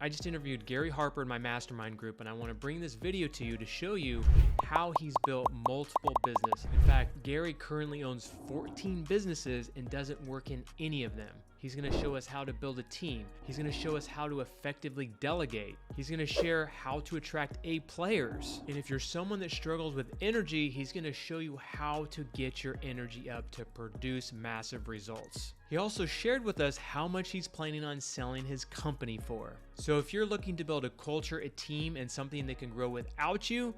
I just interviewed Gary Harper in my mastermind group, and I want to bring this video to you to show you how he's built multiple businesses. In fact, Gary currently owns 14 businesses and doesn't work in any of them. He's going to show us how to build a team. He's going to show us how to effectively delegate. He's going to share how to attract A players. And if you're someone that struggles with energy, he's going to show you how to get your energy up to produce massive results. He also shared with us how much he's planning on selling his company for. So if you're looking to build a culture, a team, and something that can grow without you,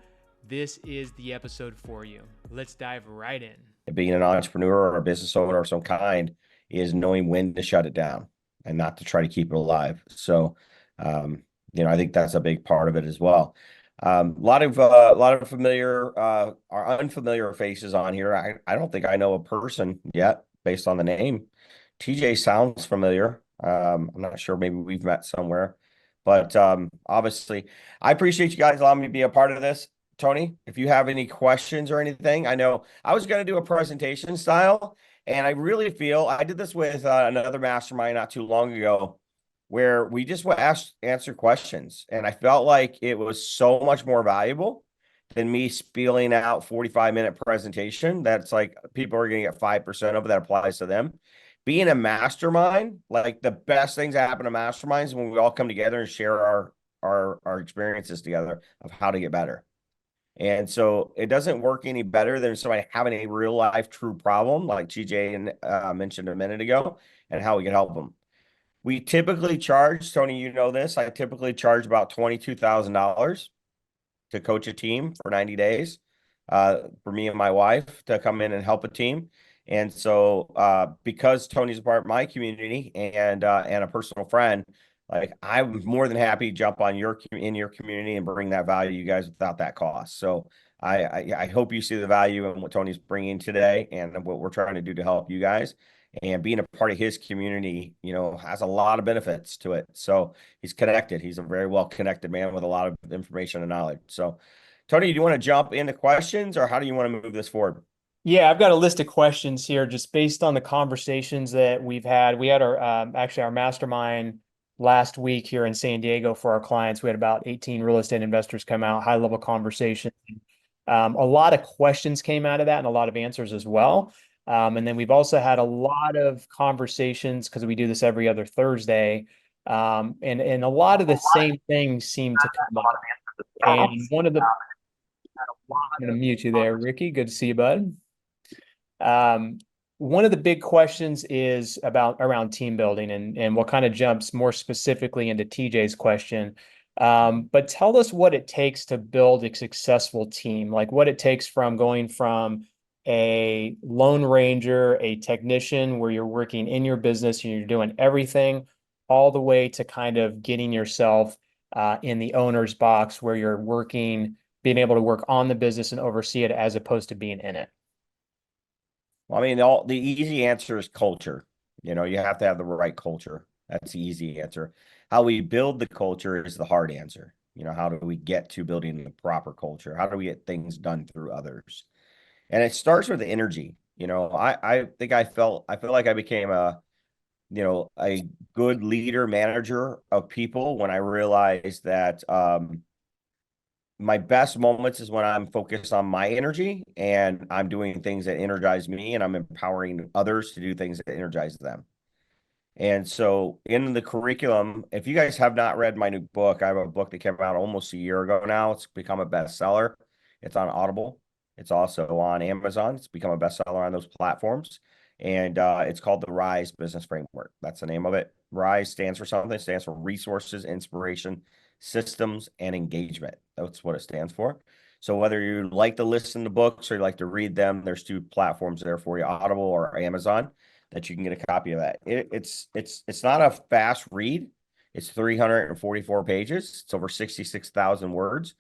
this is the episode for you. Let's dive right in. Being an entrepreneur or a business owner of some kind is knowing when to shut it down and not to try to keep it alive. So, I think that's a big part of it as well. A lot of familiar or unfamiliar faces on here. I don't think I know a person yet based on the name. TJ sounds familiar. I'm not sure. Maybe we've met somewhere, but obviously, I appreciate you guys allowing me to be a part of this. Tony, if you have any questions or anything, I know I was going to do a presentation style, and I really feel I did this with another mastermind not too long ago, where we just would answer questions, and I felt like it was so much more valuable than me spieling out 45-minute presentation. That's like people are going to get 5% of it that applies to them. Being a mastermind, like the best things that happen to masterminds when we all come together and share our experiences together of how to get better. And so it doesn't work any better than somebody having a real life true problem, like GJ mentioned a minute ago, and how we can help them. We typically charge, Tony, you know this, I typically charge about $22,000 to coach a team for 90 days for me and my wife to come in and help a team. And so because Tony's a part of my community and a personal friend, like I'm more than happy to jump on in your community and bring that value to you guys without that cost. So I hope you see the value in what Tony's bringing today and what we're trying to do to help you guys. And being a part of his community, has a lot of benefits to it. So he's connected. He's a very well connected man with a lot of information and knowledge. So Tony, do you want to jump into questions or how do you want to move this forward? Yeah, I've got a list of questions here just based on the conversations that we've had. We had our mastermind last week here in San Diego for our clients. We had about 18 real estate investors come out, high level conversation. A lot of questions came out of that and a lot of answers as well. And then we've also had a lot of conversations because we do this every other Thursday. And a lot of the same things seem to come up. And I'm going to mute you there, Ricky. Good to see you, bud. One of the big questions is around team building and what kind of jumps more specifically into TJ's question. But tell us what it takes to build a successful team, like what it takes from going from a lone ranger, a technician where you're working in your business and you're doing everything, all the way to kind of getting yourself in the owner's box where you're working, being able to work on the business and oversee it as opposed to being in it. Well, I mean, the easy answer is culture. You have to have the right culture. That's the easy answer. How we build the culture is the hard answer. How do we get to building the proper culture? How do we get things done through others? And it starts with the energy. I think I feel like I became a good leader, manager of people when I realized that my best moments is when I'm focused on my energy and I'm doing things that energize me and I'm empowering others to do things that energize them. And so in the curriculum, if you guys have not read my new book, I have a book that came out almost a year ago now. It's become a bestseller. It's on Audible. It's also on Amazon. It's become a bestseller on those platforms. And it's called the RISE Business Framework. That's the name of it. RISE stands for something. It stands for resources, inspiration, systems, and engagement. That's what it stands for. So whether you like to listen to books or you like to read them, there's two platforms there for you, Audible or Amazon, that you can get a copy of that. It's not a fast read. It's 344 pages. It's over 66,000 words.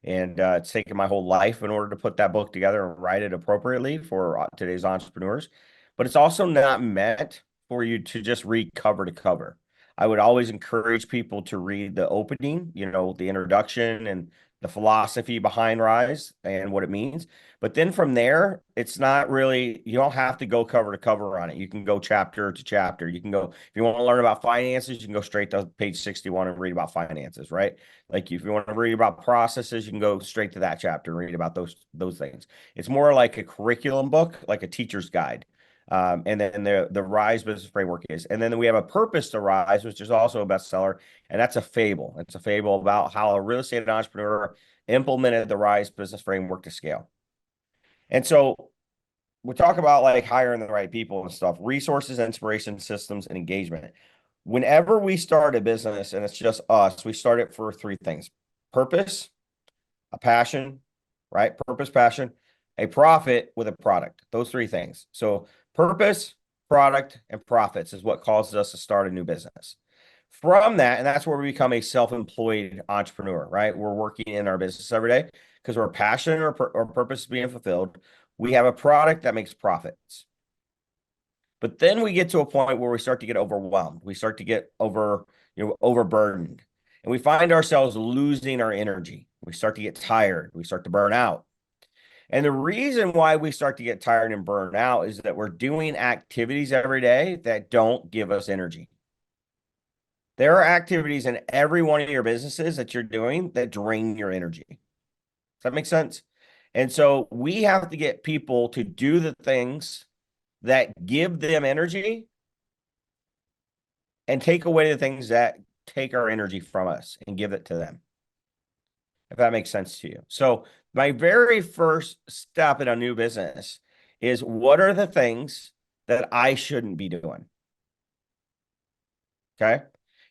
And it's taken my whole life in order to put that book together and write it appropriately for today's entrepreneurs. But it's also not meant for you to just read cover to cover. I would always encourage people to read the opening, the introduction and the philosophy behind Rise and what it means. But then from there, it's not really, you don't have to go cover to cover on it. You can go chapter to chapter. You can go, if you want to learn about finances, you can go straight to page 61 and read about finances, right? Like if you want to read about processes, you can go straight to that chapter and read about those things. It's more like a curriculum book, like a teacher's guide. And then the Rise Business Framework is. And then we have a Purpose to Rise, which is also a bestseller. And that's a fable. It's a fable about how a real estate entrepreneur implemented the Rise Business Framework to scale. And so we talk about like hiring the right people and stuff, resources, inspiration, systems, and engagement. Whenever we start a business and it's just us, we start it for three things: purpose, a passion, right? Purpose, passion, a profit with a product. Those three things. So purpose, product, and profits is what causes us to start a new business. From that, and that's where we become a self-employed entrepreneur, right? We're working in our business every day because we're passionate or purpose is being fulfilled. We have a product that makes profits. But then we get to a point where we start to get overwhelmed. We start to get overburdened. And we find ourselves losing our energy. We start to get tired. We start to burn out. And the reason why we start to get tired and burn out is that we're doing activities every day that don't give us energy. There are activities in every one of your businesses that you're doing that drain your energy. Does that make sense? And so we have to get people to do the things that give them energy and take away the things that take our energy from us and give it to them, if that makes sense to you. So my very first step in a new business is, what are the things that I shouldn't be doing? Okay.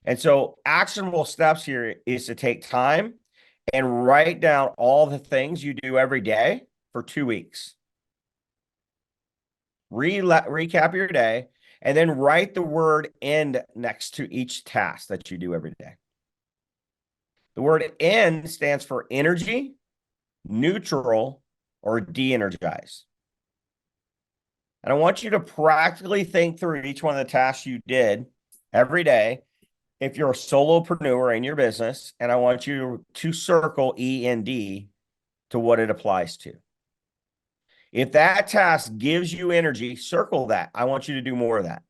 And so actionable steps here is to take time and write down all the things you do every day for 2 weeks. Recap your day, and then write the word end next to each task that you do every day. The word end stands for energy, neutral, or de-energize. And I want you to practically think through each one of the tasks you did every day if you're a solopreneur in your business, and I want you to circle END to what it applies to. If that task gives you energy, circle that. I want you to do more of that.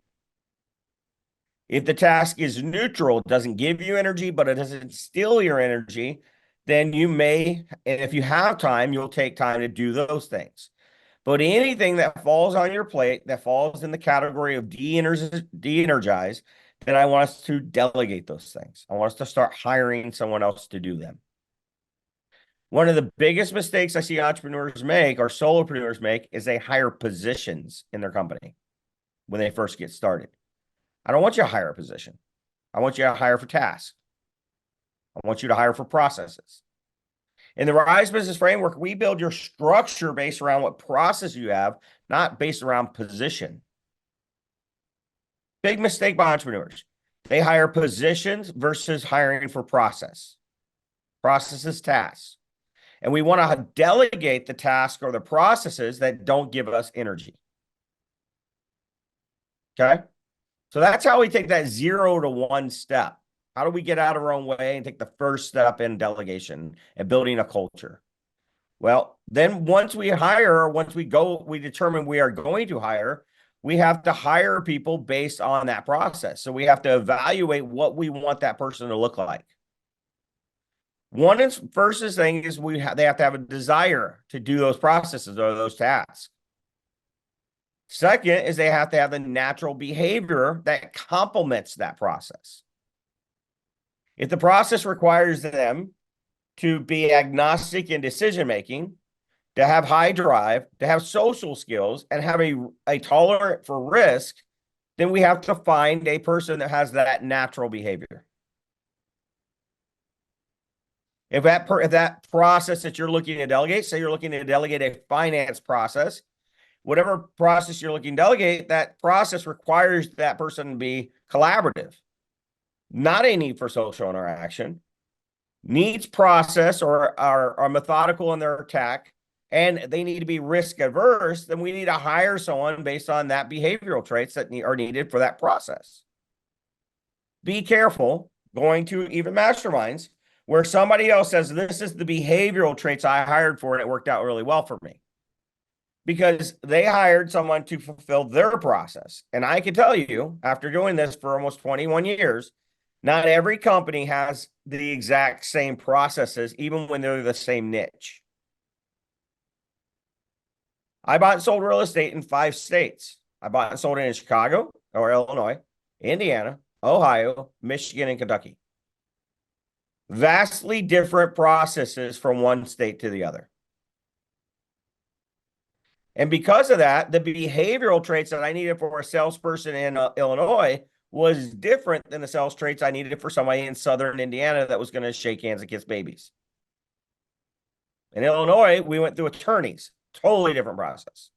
If the task is neutral, doesn't give you energy, but it doesn't steal your energy, then you may, and if you have time, you'll take time to do those things. But anything that falls on your plate, that falls in the category of de-energize, then I want us to delegate those things. I want us to start hiring someone else to do them. One of the biggest mistakes I see entrepreneurs make, or solopreneurs make, is they hire positions in their company when they first get started. I don't want you to hire a position. I want you to hire for tasks. I want you to hire for processes. In the Rise Business Framework, we build your structure based around what process you have, not based around position. Big mistake by entrepreneurs. They hire positions versus hiring for process. Processes, tasks. And we want to delegate the task or the processes that don't give us energy. Okay? So that's how we take that 0 to 1 step. How do we get out of our own way and take the first step in delegation and building a culture? Well, then once we hire, we determine we are going to hire, we have to hire people based on that process. So we have to evaluate what we want that person to look like. First thing is they have to have a desire to do those processes or those tasks. Second is they have to have the natural behavior that complements that process. If the process requires them to be agnostic in decision-making, to have high drive, to have social skills, and have a tolerance for risk, then we have to find a person that has that natural behavior. If that process that you're looking to delegate, say you're looking to delegate a finance process, whatever process you're looking to delegate, that process requires that person to be collaborative, not a need for social interaction, needs process or are methodical in their attack, and they need to be risk averse, then we need to hire someone based on that behavioral traits that are needed for that process. be careful going to even masterminds where somebody else says, this is the behavioral traits I hired for, and it worked out really well for me. Because they hired someone to fulfill their process. And I can tell you, after doing this for almost 21 years, not every company has the exact same processes, even when they're the same niche. I bought and sold real estate in 5 states. I bought and sold it in Chicago or Illinois, Indiana, Ohio, Michigan, and Kentucky. Vastly different processes from one state to the other. And because of that, the behavioral traits that I needed for a salesperson in Illinois was different than the sales traits I needed for somebody in Southern Indiana that was going to shake hands and kiss babies. In Illinois, we went through attorneys, totally different process.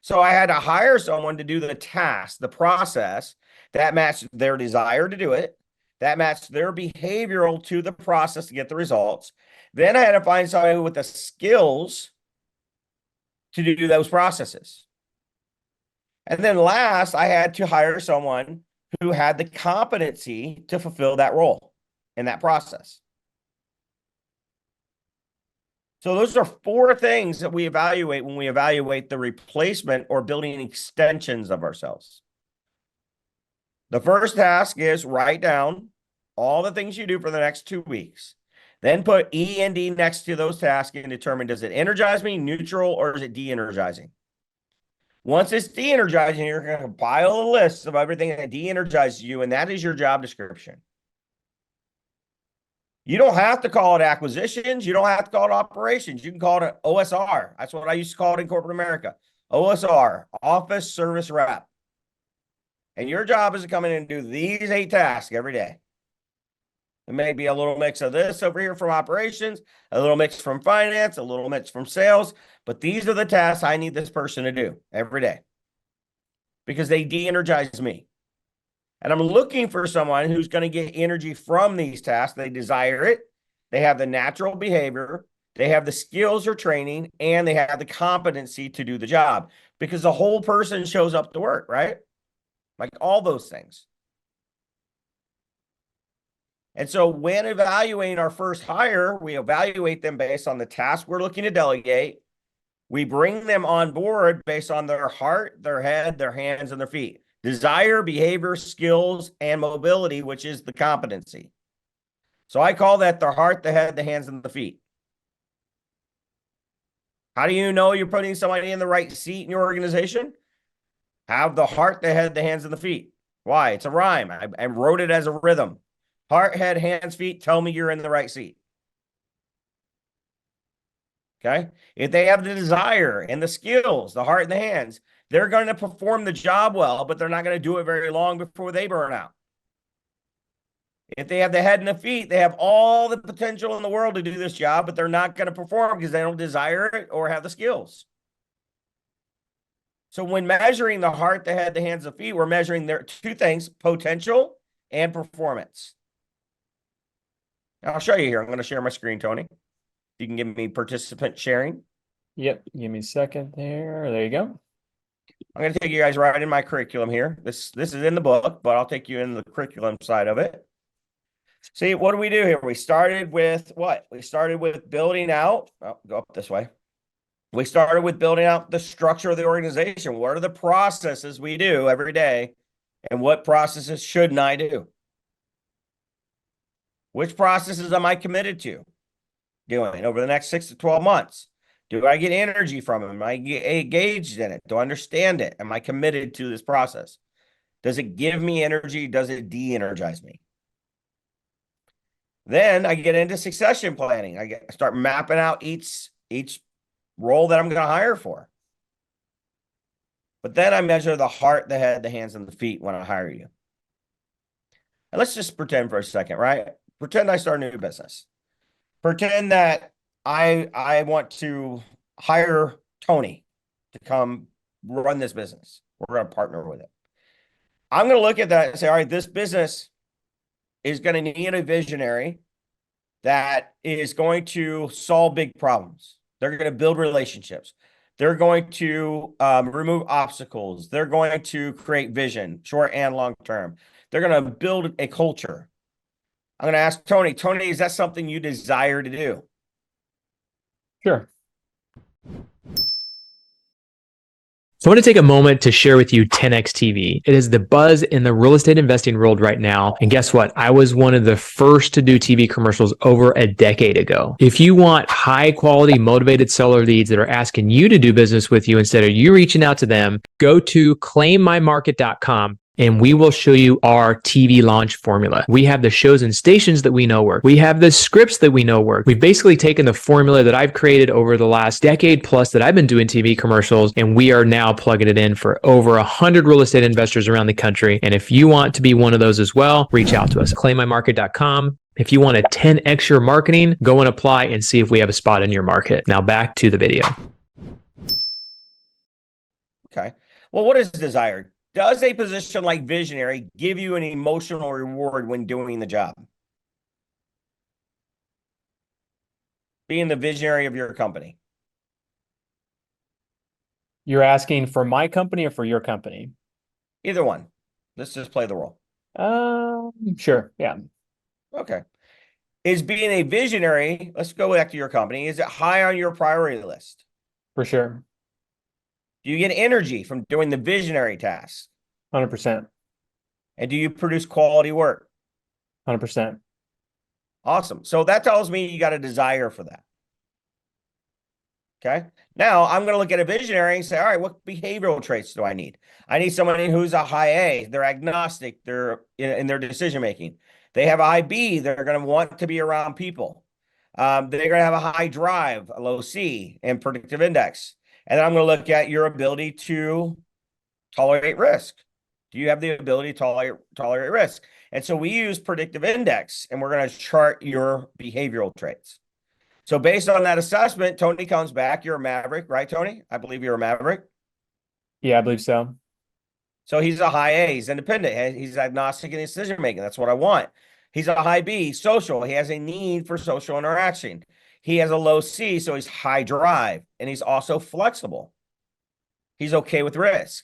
So I had to hire someone to do the task, the process that matched their desire to do it, that matched their behavioral to the process to get the results. Then I had to find somebody with the skills to do those processes. And then last, I had to hire someone who had the competency to fulfill that role in that process. So those are 4 things that we evaluate when we evaluate the replacement or building extensions of ourselves. The first task is write down all the things you do for the next 2 weeks. Then put E and D next to those tasks and determine, does it energize me, neutral, or is it de-energizing? Once it's de-energizing, you're going to compile a list of everything that de-energizes you, and that is your job description. You don't have to call it acquisitions. You don't have to call it operations. You can call it OSR. That's what I used to call it in corporate America. OSR, office service rep. And your job is to come in and do these 8 tasks every day. It may be a little mix of this over here from operations, a little mix from finance, a little mix from sales, but these are the tasks I need this person to do every day because they de-energize me. And I'm looking for someone who's going to get energy from these tasks. They desire it. They have the natural behavior. They have the skills or training, and they have the competency to do the job because the whole person shows up to work, right? Like all those things. And so when evaluating our first hire, we evaluate them based on the task we're looking to delegate. We bring them on board based on their heart, their head, their hands, and their feet. Desire, behavior, skills, and mobility, which is the competency. So I call that the heart, the head, the hands, and the feet. How do you know you're putting somebody in the right seat in your organization? Have the heart, the head, the hands, and the feet. Why? It's a rhyme. I wrote it as a rhythm. Heart, head, hands, feet, tell me you're in the right seat. Okay? If they have the desire and the skills, the heart and the hands, they're going to perform the job well, but they're not going to do it very long before they burn out. If they have the head and the feet, they have all the potential in the world to do this job, but they're not going to perform because they don't desire it or have the skills. So when measuring the heart, the head, the hands, the feet, we're measuring their 2 things, potential and performance. I'll show you here. I'm going to share my screen, Tony. You can give me participant sharing. Yep, give me a second there. There you go. I'm going to take you guys right in my curriculum here. This is in the book, but I'll take you in the curriculum side of it. See, what do we do here? We started with what? We started with building out. Oh, go up this way. We started with building out the structure of the organization. What are the processes we do every day? And what processes shouldn't I do? Which processes am I committed to doing over the next 6 to 12 months? Do I get energy from it? Am I engaged in it? Do I understand it? Am I committed to this process? Does it give me energy? Does it de-energize me? Then I get into succession planning. I start mapping out each role that I'm going to hire for. But then I measure the heart, the head, the hands, and the feet when I hire you. And let's just pretend for a second, right? Pretend I start a new business. Pretend that I want to hire Tony to come run this business. We're going to partner with it. I'm going to look at that and say, all right, this business is going to need a visionary that is going to solve big problems. They're going to build relationships. They're going to remove obstacles. They're going to create vision, short and long term. They're going to build a culture. I'm going to ask Tony. Tony, is that something you desire to do? Sure. So I want to take a moment to share with you 10X TV. It is the buzz in the real estate investing world right now. And guess what? I was one of the first to do TV commercials over a decade ago. If you want high quality, motivated seller leads that are asking you to do business with you instead of you reaching out to them, go to claimmymarket.com. And we will show you our TV launch formula. We have the shows and stations that we know work. We have the scripts that we know work. We've basically taken the formula that I've created over the last decade plus that I've been doing TV commercials, and we are now plugging it in for over 100 real estate investors around the country. And if you want to be one of those as well, reach out to us, claimmymarket.com. If you want to 10x your marketing, go and apply and see if we have a spot in your market. Now back to the video. Okay. Well, what is desired? Does a position like visionary give you an emotional reward when doing the job? Being the visionary of your company. You're asking for my company or for your company? Either one. Let's just play the role. Sure. Yeah. Okay. Is being a visionary, let's go back to your company, is it high on your priority list? For sure. Do you get energy from doing the visionary task? 100%. And do you produce quality work? 100%. Awesome. So that tells me you got a desire for that. Okay. Now I'm going to look at a visionary and say, all right, what behavioral traits do I need? I need someone who's a high A. They're agnostic. They're in their decision making. They have a high B. They're going to want to be around people. They're going to have a high drive, a low C, and predictive index. And then I'm going to look at your ability to tolerate risk. Do you have the ability to tolerate risk? And so we use predictive index, and we're going to chart your behavioral traits. So based on that assessment, Tony comes back. You're a maverick, right, Tony? I believe you're a maverick. Yeah, I believe so. So he's a high A. He's independent. He's agnostic in decision making. That's what I want. He's a high B, social. He has a need for social interaction. He has a low C, so he's high drive, and he's also flexible. He's okay with risk.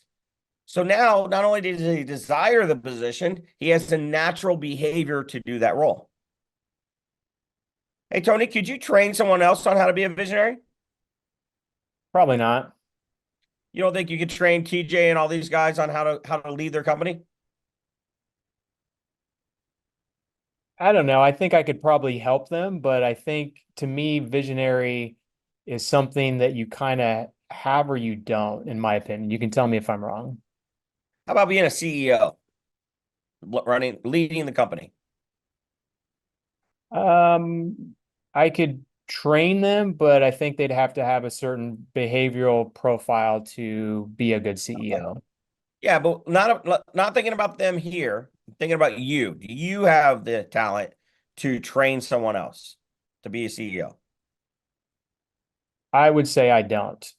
So now, not only does he desire the position, he has the natural behavior to do that role. Hey, Tony, could you train someone else on how to be a visionary? Probably not. You don't think you could train TJ and all these guys on how to lead their company? I don't know. I think I could probably help them, but I think to me, visionary is something that you kind of have or you don't, in my opinion. You can tell me if I'm wrong. How about being a CEO, leading the company? I could train them, but I think they'd have to have a certain behavioral profile to be a good CEO. Yeah, but not thinking about them here. I'm thinking about you. Do you have the talent to train someone else to be a CEO? I would say I don't.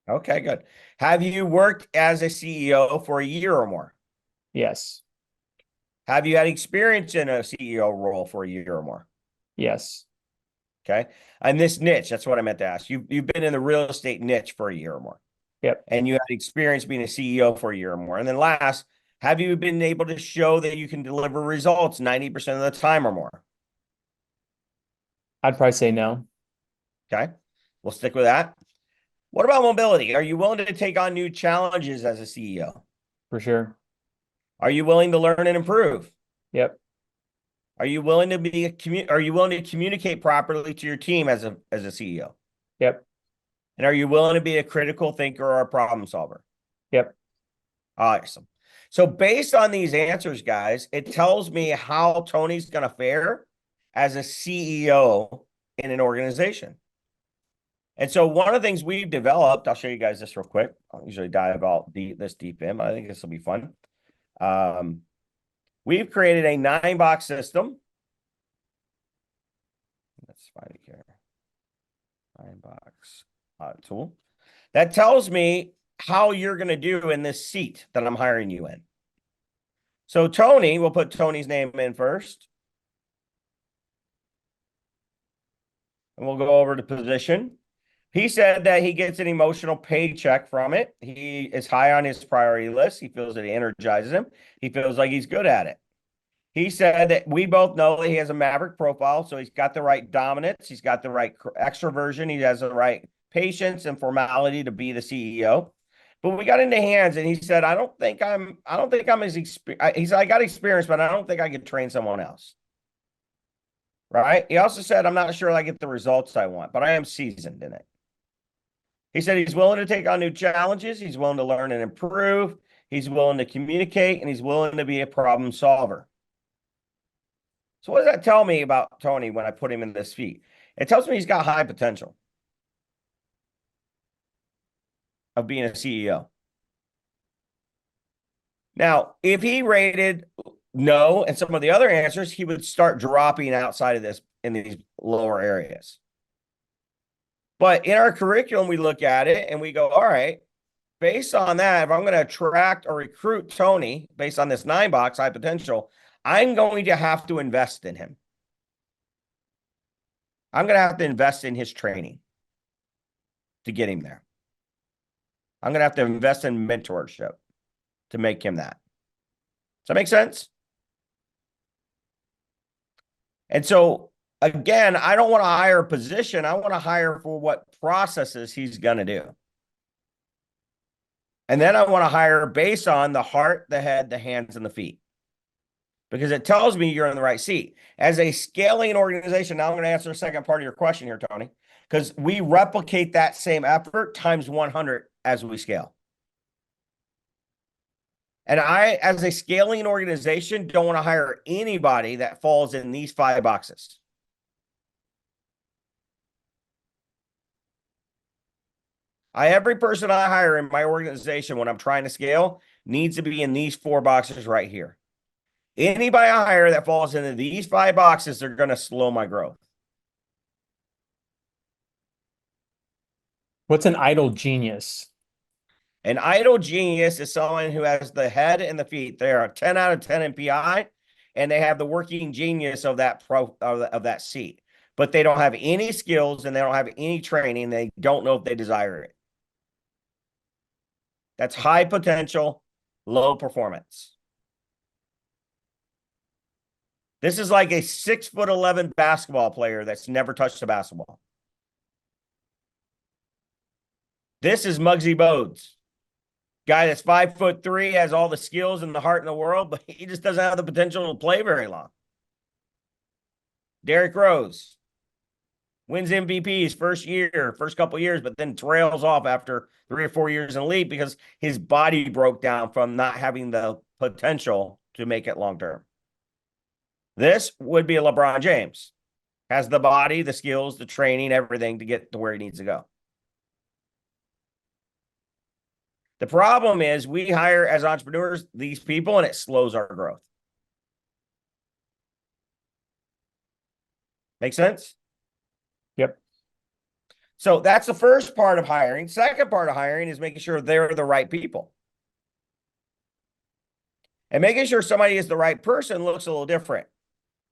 Okay, good. Have you worked as a CEO for a year or more? Yes. Have you had experience in a CEO role for a year or more? Yes. Okay. And this niche, that's what I meant to ask. You've been in the real estate niche for a year or more. Yep. And you had experience being a CEO for a year or more. And then last, have you been able to show that you can deliver results 90% of the time or more? I'd probably say no. Okay. We'll stick with that. What about mobility? Are you willing to take on new challenges as a CEO? For sure. Are you willing to learn and improve? Yep. Are you willing to communicate properly to your team as a CEO? Yep. And are you willing to be a critical thinker or a problem solver? Yep. Awesome. So based on these answers, guys, it tells me how Tony's going to fare as a CEO in an organization. And so one of the things we've developed, I'll show you guys this real quick. I don't usually dive out this deep in, but I think this will be fun. We've created a 9-box system. Let's find it here. 9-box tool that tells me how you're going to do in this seat that I'm hiring you in. So Tony, we'll put Tony's name in first. And we'll go over to position. He said that he gets an emotional paycheck from it. He is high on his priority list. He feels that it energizes him. He feels like he's good at it. He said that we both know that he has a maverick profile. So he's got the right dominance. He's got the right extroversion. He has the right patience and formality to be the CEO. But we got into hands and he said, I don't think I'm as experienced. He said, I got experience, but I don't think I could train someone else. Right. He also said, I'm not sure I get the results I want, but I am seasoned in it. He said he's willing to take on new challenges. He's willing to learn and improve. He's willing to communicate, and he's willing to be a problem solver. So what does that tell me about Tony when I put him in this seat? It tells me he's got high potential of being a CEO. Now, if he rated no and some of the other answers, he would start dropping outside of this in these lower areas. But in our curriculum, we look at it and we go, all right, based on that, if I'm going to attract or recruit Tony based on this 9-box high potential, I'm going to have to invest in him. I'm going to have to invest in his training to get him there. I'm going to have to invest in mentorship to make him that. Does that make sense? And so, again, I don't want to hire a position. I want to hire for what processes he's going to do. And then I want to hire based on the heart, the head, the hands, and the feet. Because it tells me you're in the right seat. As a scaling organization, now I'm going to answer the second part of your question here, Tony, because we replicate that same effort times 100 as we scale. And I, as a scaling organization, don't want to hire anybody that falls in these 5 boxes. Every person I hire in my organization when I'm trying to scale needs to be in these 4 boxes right here. Anybody I hire that falls into these 5 boxes, they're going to slow my growth. What's an idle genius? An idle genius is someone who has the head and the feet. They are a 10 out of 10 in PI, and they have the working genius of that of that seat. But they don't have any skills and they don't have any training. They don't know if they desire it. That's high potential, low performance. This is like a 6'11" basketball player that's never touched a basketball. This is Muggsy Bogues. Guy that's 5'3", has all the skills and the heart in the world, but he just doesn't have the potential to play very long. Derrick Rose wins MVPs first couple years, but then trails off after 3 or 4 years in the league because his body broke down from not having the potential to make it long term. This would be a LeBron James. Has the body, the skills, the training, everything to get to where he needs to go. The problem is we hire as entrepreneurs these people and it slows our growth. Make sense? Yep. So that's the first part of hiring. Second part of hiring is making sure they're the right people. And making sure somebody is the right person looks a little different.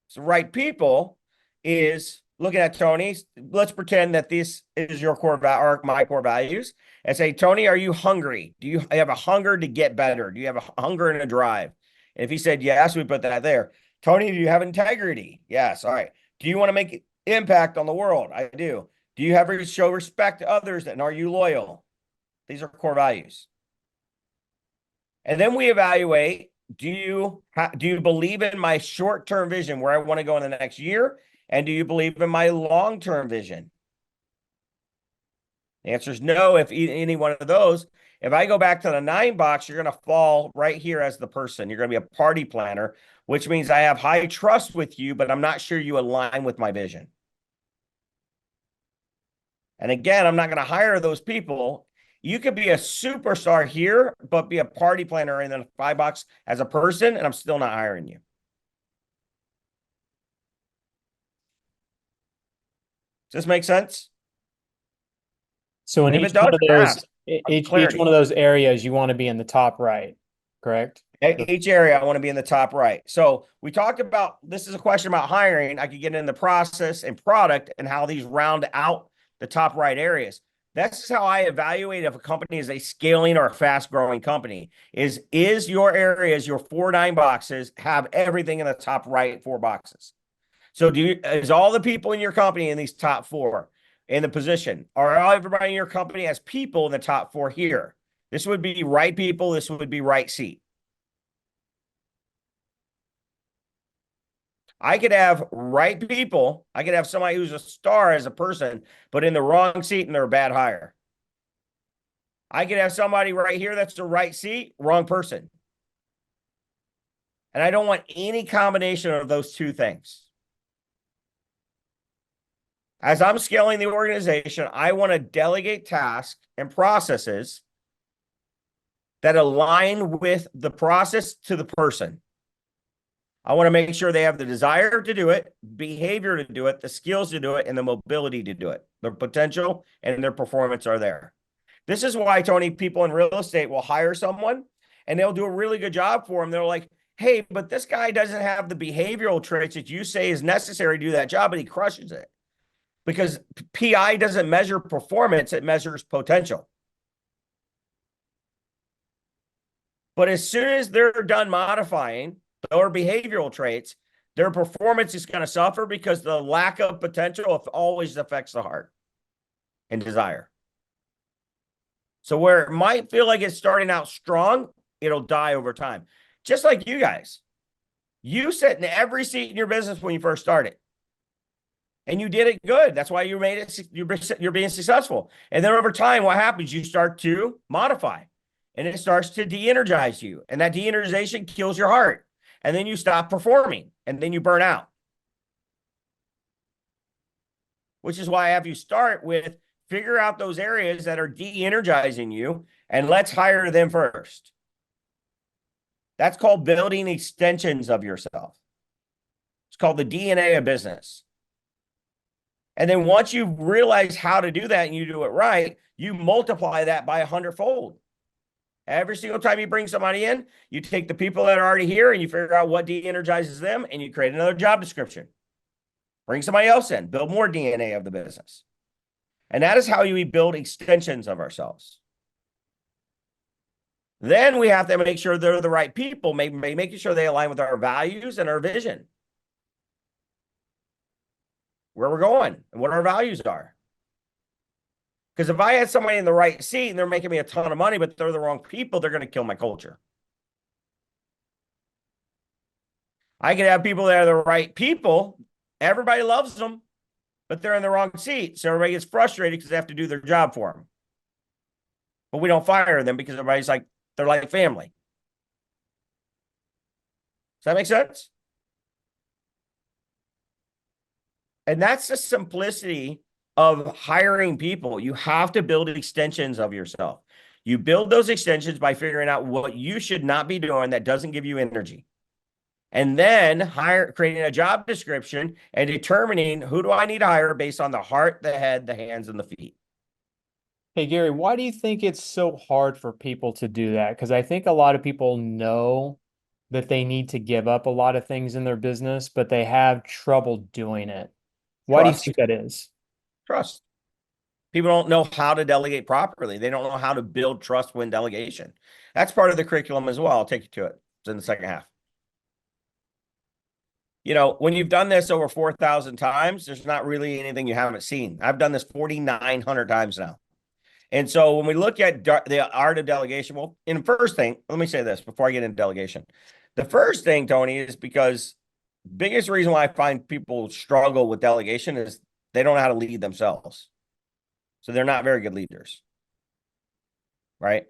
So right people is looking at Tony. Let's pretend that this is your core or my core values and say, Tony, are you hungry? Do you have a hunger to get better? Do you have a hunger and a drive? And if he said yes, we put that there. Tony, do you have integrity? Yes. All right. Do you want to make impact on the world? I do. Do you have to show respect to others? And are you loyal? These are core values. And then we evaluate, do you believe in my short-term vision where I want to go in the next year? And do you believe in my long-term vision? The answer is no. If any one of those, if I go back to the 9 box, you're going to fall right here as the person. You're going to be a party planner, which means I have high trust with you, but I'm not sure you align with my vision. And again, I'm not going to hire those people. You could be a superstar here, but be a party planner in the 5 box as a person, and I'm still not hiring you. Does this make sense? So in And each one of those, each one of those areas, you want to be in the top right, correct? Each area, I want to be in the top right. So we talked about, this is a question about hiring. I could get in the process and product and how these round out the top right areas. That's how I evaluate if a company is a scaling or a fast growing company. Is your areas, your 4 9 boxes, have everything in the top right 4 boxes? So is all the people in your company in these top 4 in the position? Are everybody in your company has people in the top 4 here? This would be right people. This would be right seat. I could have right people. I could have somebody who's a star as a person, but in the wrong seat and they're a bad hire. I could have somebody right here that's the right seat, wrong person. And I don't want any combination of those two things. As I'm scaling the organization, I want to delegate tasks and processes that align with the process to the person. I want to make sure they have the desire to do it, behavior to do it, the skills to do it, and the mobility to do it. Their potential and their performance are there. This is why, Tony, people in real estate will hire someone and they'll do a really good job for them. They're like, hey, but this guy doesn't have the behavioral traits that you say is necessary to do that job, but he crushes it. Because PI doesn't measure performance, it measures potential. But as soon as they're done modifying their behavioral traits, their performance is going to suffer because the lack of potential always affects the heart and desire. So where it might feel like it's starting out strong, it'll die over time. Just like you guys. You sat in every seat in your business when you first started. And you did it good. That's why you made it. You're being successful. And then over time, what happens? You start to modify. And it starts to de-energize you. And that de-energization kills your heart. And then you stop performing. And then you burn out. Which is why I have you start with figure out those areas that are de-energizing you. And let's hire them first. That's called building extensions of yourself. It's called the DNA of business. And then once you realize how to do that and you do it right, you multiply that by 100-fold. Every single time you bring somebody in, you take the people that are already here and you figure out what de-energizes them and you create another job description. Bring somebody else in, build more DNA of the business. And that is how we build extensions of ourselves. Then we have to make sure they're the right people, making sure they align with our values and our vision. Where we're going and what our values are. Because if I had somebody in the right seat and they're making me a ton of money, but they're the wrong people, they're going to kill my culture. I could have people that are the right people. Everybody loves them, but they're in the wrong seat. So everybody gets frustrated because they have to do their job for them. But we don't fire them because everybody's like, they're like family. Does that make sense? And that's the simplicity of hiring people. You have to build extensions of yourself. You build those extensions by figuring out what you should not be doing that doesn't give you energy. And then creating a job description and determining who do I need to hire based on the heart, the head, the hands, and the feet. Hey, Gary, why do you think it's so hard for people to do that? Because I think a lot of people know that they need to give up a lot of things in their business, but they have trouble doing it. Why do you think that is? Trust. People don't know how to delegate properly. They don't know how to build trust when delegation. That's part of the curriculum as well. I'll take you to it. It's in the second half. You know, when you've done this over 4,000 times, there's not really anything you haven't seen. I've done this 4,900 times now. And so when we look at the art of delegation, well, in the first thing, let me say this before I get into delegation. The first thing, Tony, is because biggest reason why I find people struggle with delegation is they don't know how to lead themselves. So they're not very good leaders, right?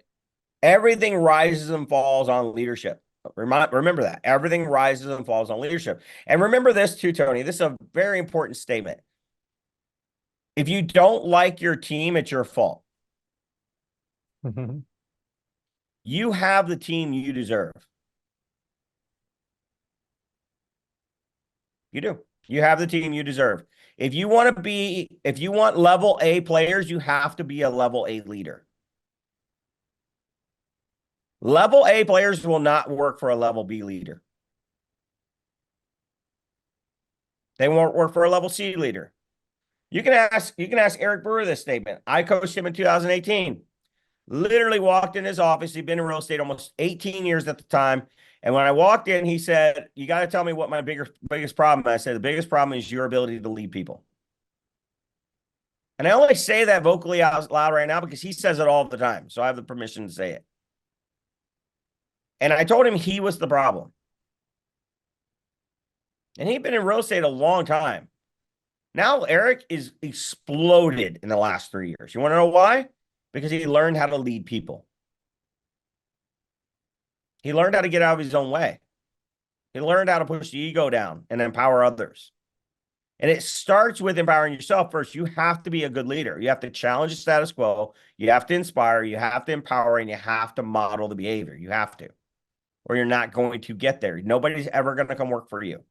Everything rises and falls on leadership. Remember that. Everything rises and falls on leadership. And remember this too, Tony. This is a very important statement. If you don't like your team, it's your fault. You have the team you deserve. You do. You have the team you deserve. If you want level A players, you have to be a level A leader. Level A players will not work for a level B leader. They won't work for a level C leader. You can ask Eric Brewer this statement. I coached him in 2018. Literally walked in his office. He'd been in real estate almost 18 years at the time. And when I walked in, he said, "You got to tell me what my biggest problem is." I said, "The biggest problem is your ability to lead people." And I only say that vocally out loud right now because he says it all the time. So I have the permission to say it. And I told him he was the problem. And he'd been in real estate a long time. Now Eric is exploded in the last 3 years. You want to know why? Because he learned how to lead people. He learned how to get out of his own way. He learned how to push the ego down and empower others. And it starts with empowering yourself first. You have to be a good leader. You have to challenge the status quo. You have to inspire. You have to empower, and you have to model the behavior. You have to, or you're not going to get there. Nobody's ever going to come work for you.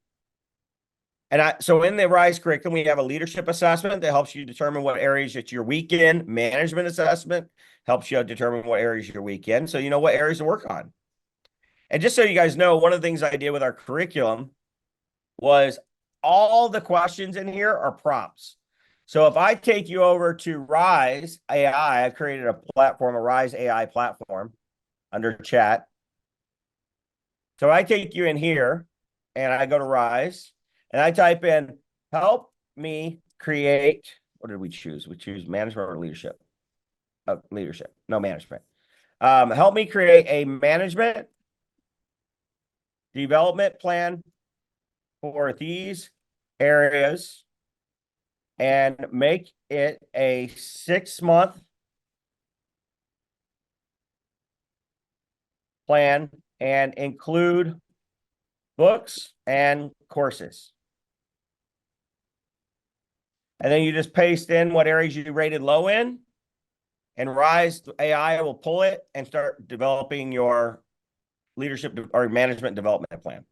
And so in the RISE curriculum, we have a leadership assessment that helps you determine what areas that you're weak in. Management assessment helps you determine what areas you're weak in, so you know what areas to work on. And just so you guys know, one of the things I did with our curriculum was all the questions in here are prompts. So if I take you over to Rise AI, I've created a platform, a Rise AI platform under chat. So I take you in here and I go to Rise and I type in, help me create, what did we choose? We choose management or leadership? Leadership, no management. Help me create a management development plan for these areas and make it a 6-month plan and include books and courses. And then you just paste in what areas you rated low in, and Rise AI will pull it and start developing your leadership or management development plan.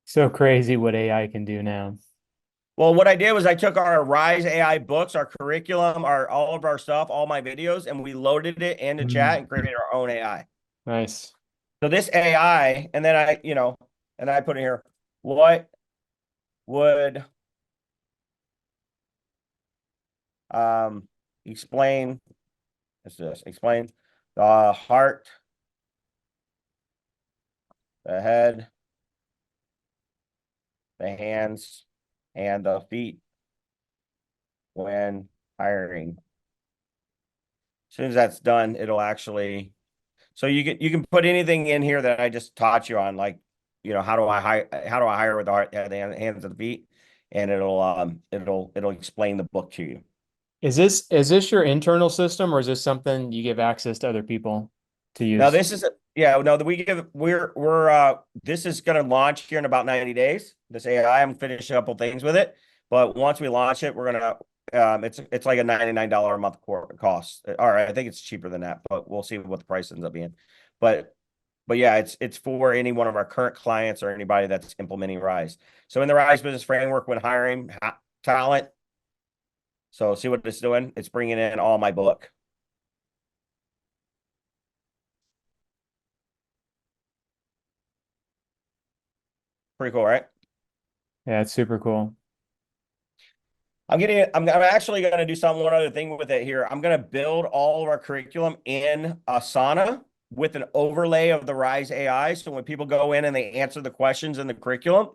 So crazy what AI can do now. Well, what I did was I took our Rise AI books, our curriculum, all of our stuff, all my videos, and we loaded it into chat and created our own AI. Nice. So this AI, and then I put in here, what would explain the heart, the head, the hands, and the feet when hiring. As soon as that's done, it'll actually, so you can put anything in here that I just taught you on, like, how do I hire with the heart, the hands, and the feet, and it'll explain the book to you. Is this your internal system, or is this something you give access to other people to use? Now this is this is going to launch here in about 90 days. This AI, I'm finishing a couple things with it, but once we launch it, we're gonna it's like a $99 a month cost. All right, I think it's cheaper than that, but we'll see what the price ends up being. But yeah, it's for any one of our current clients or anybody that's implementing Rise. So in the Rise business framework, when hiring talent, so see what it's doing. It's bringing in all my book. Pretty cool, right? Yeah, it's super cool. I'm actually going to do one other thing with it here. I'm going to build all of our curriculum in Asana with an overlay of the Rise AI. So when people go in and they answer the questions in the curriculum,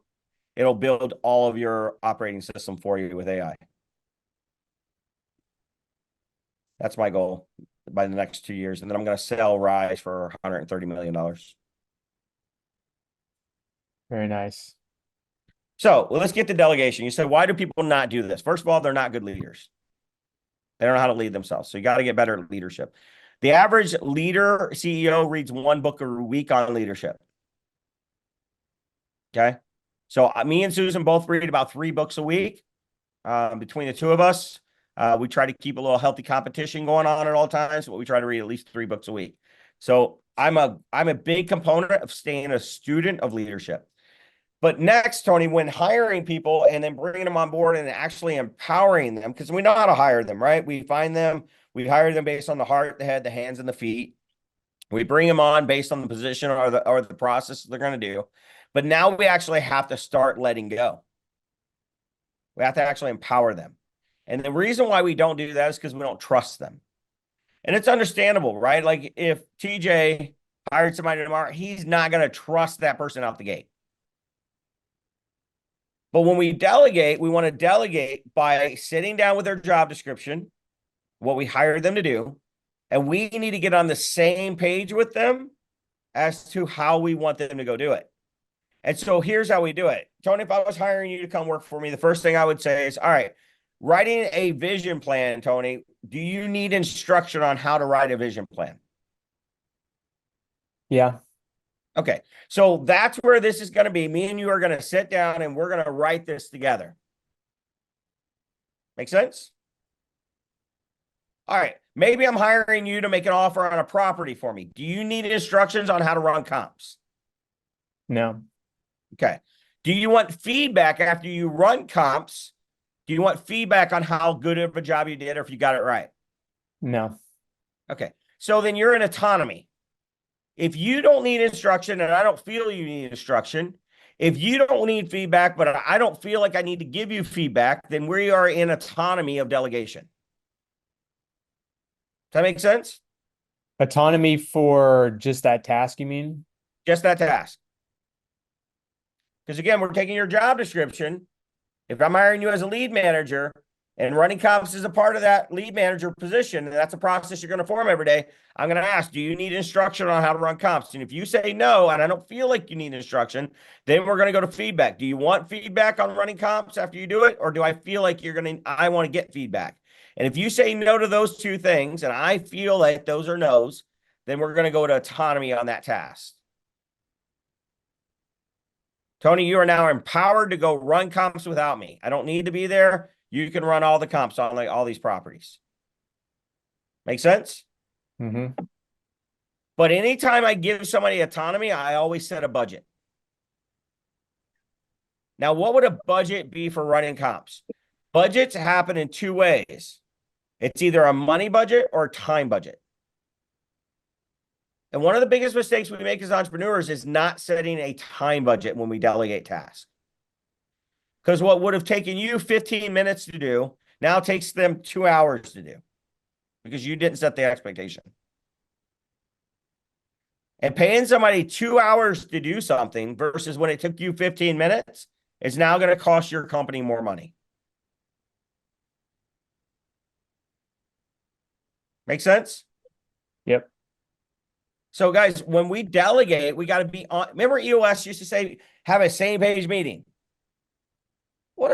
it'll build all of your operating system for you with AI. That's my goal by the next 2 years. And then I'm going to sell Rise for $130 million. Very nice. So let's get to delegation. You said, why do people not do this? First of all, they're not good leaders. They don't know how to lead themselves. So you got to get better at leadership. The average leader, CEO, reads 1 book a week on leadership. Okay. So me and Susan both read about 3 books a week. Between the two of us, we try to keep a little healthy competition going on at all times, but we try to read at least 3 books a week. So I'm a big component of staying a student of leadership. But next, Tony, when hiring people and then bringing them on board and actually empowering them, because we know how to hire them, right? We find them, we hire them based on the heart, the head, the hands, and the feet. We bring them on based on the position or the process they're going to do. But now we actually have to start letting go. We have to actually empower them. And the reason why we don't do that is because we don't trust them. And it's understandable, right? Like if TJ hired somebody tomorrow, he's not going to trust that person out the gate. But when we delegate, we want to delegate by sitting down with their job description, what we hired them to do, and we need to get on the same page with them as to how we want them to go do it. And so here's how we do it. Tony, if I was hiring you to come work for me, the first thing I would say is, all right, writing a vision plan, Tony, do you need instruction on how to write a vision plan? Yeah. Okay. So that's where this is going to be. Me and you are going to sit down and we're going to write this together. Make sense? All right. Maybe I'm hiring you to make an offer on a property for me. Do you need instructions on how to run comps? No. Okay. Do you want feedback after you run comps? Do you want feedback on how good of a job you did or if you got it right? No. Okay. So then you're in autonomy. If you don't need instruction and I don't feel you need instruction, if you don't need feedback, but I don't feel like I need to give you feedback, then we are in autonomy of delegation. Does that make sense? Autonomy for just that task, you mean? Just that task. Because again, we're taking your job description. If I'm hiring you as a lead manager and running comps is a part of that lead manager position, and that's a process you're going to form every day, I'm going to ask, do you need instruction on how to run comps? And if you say no, and I don't feel like you need instruction, then we're going to go to feedback. Do you want feedback on running comps after you do it? Or do I feel like I want to get feedback? And if you say no to those two things, and I feel like those are no's, then we're going to go to autonomy on that task. Tony, you are now empowered to go run comps without me. I don't need to be there. You can run all the comps on like all these properties. Make sense? Mm-hmm. But anytime I give somebody autonomy, I always set a budget. Now, what would a budget be for running comps? Budgets happen in two ways. It's either a money budget or a time budget. And one of the biggest mistakes we make as entrepreneurs is not setting a time budget when we delegate tasks. Because what would have taken you 15 minutes to do now takes them 2 hours to do because you didn't set the expectation. And paying somebody 2 hours to do something versus when it took you 15 minutes is now going to cost your company more money. Make sense? Yep. So guys, when we delegate, we got to be on. Remember EOS used to say, have a same page meeting. What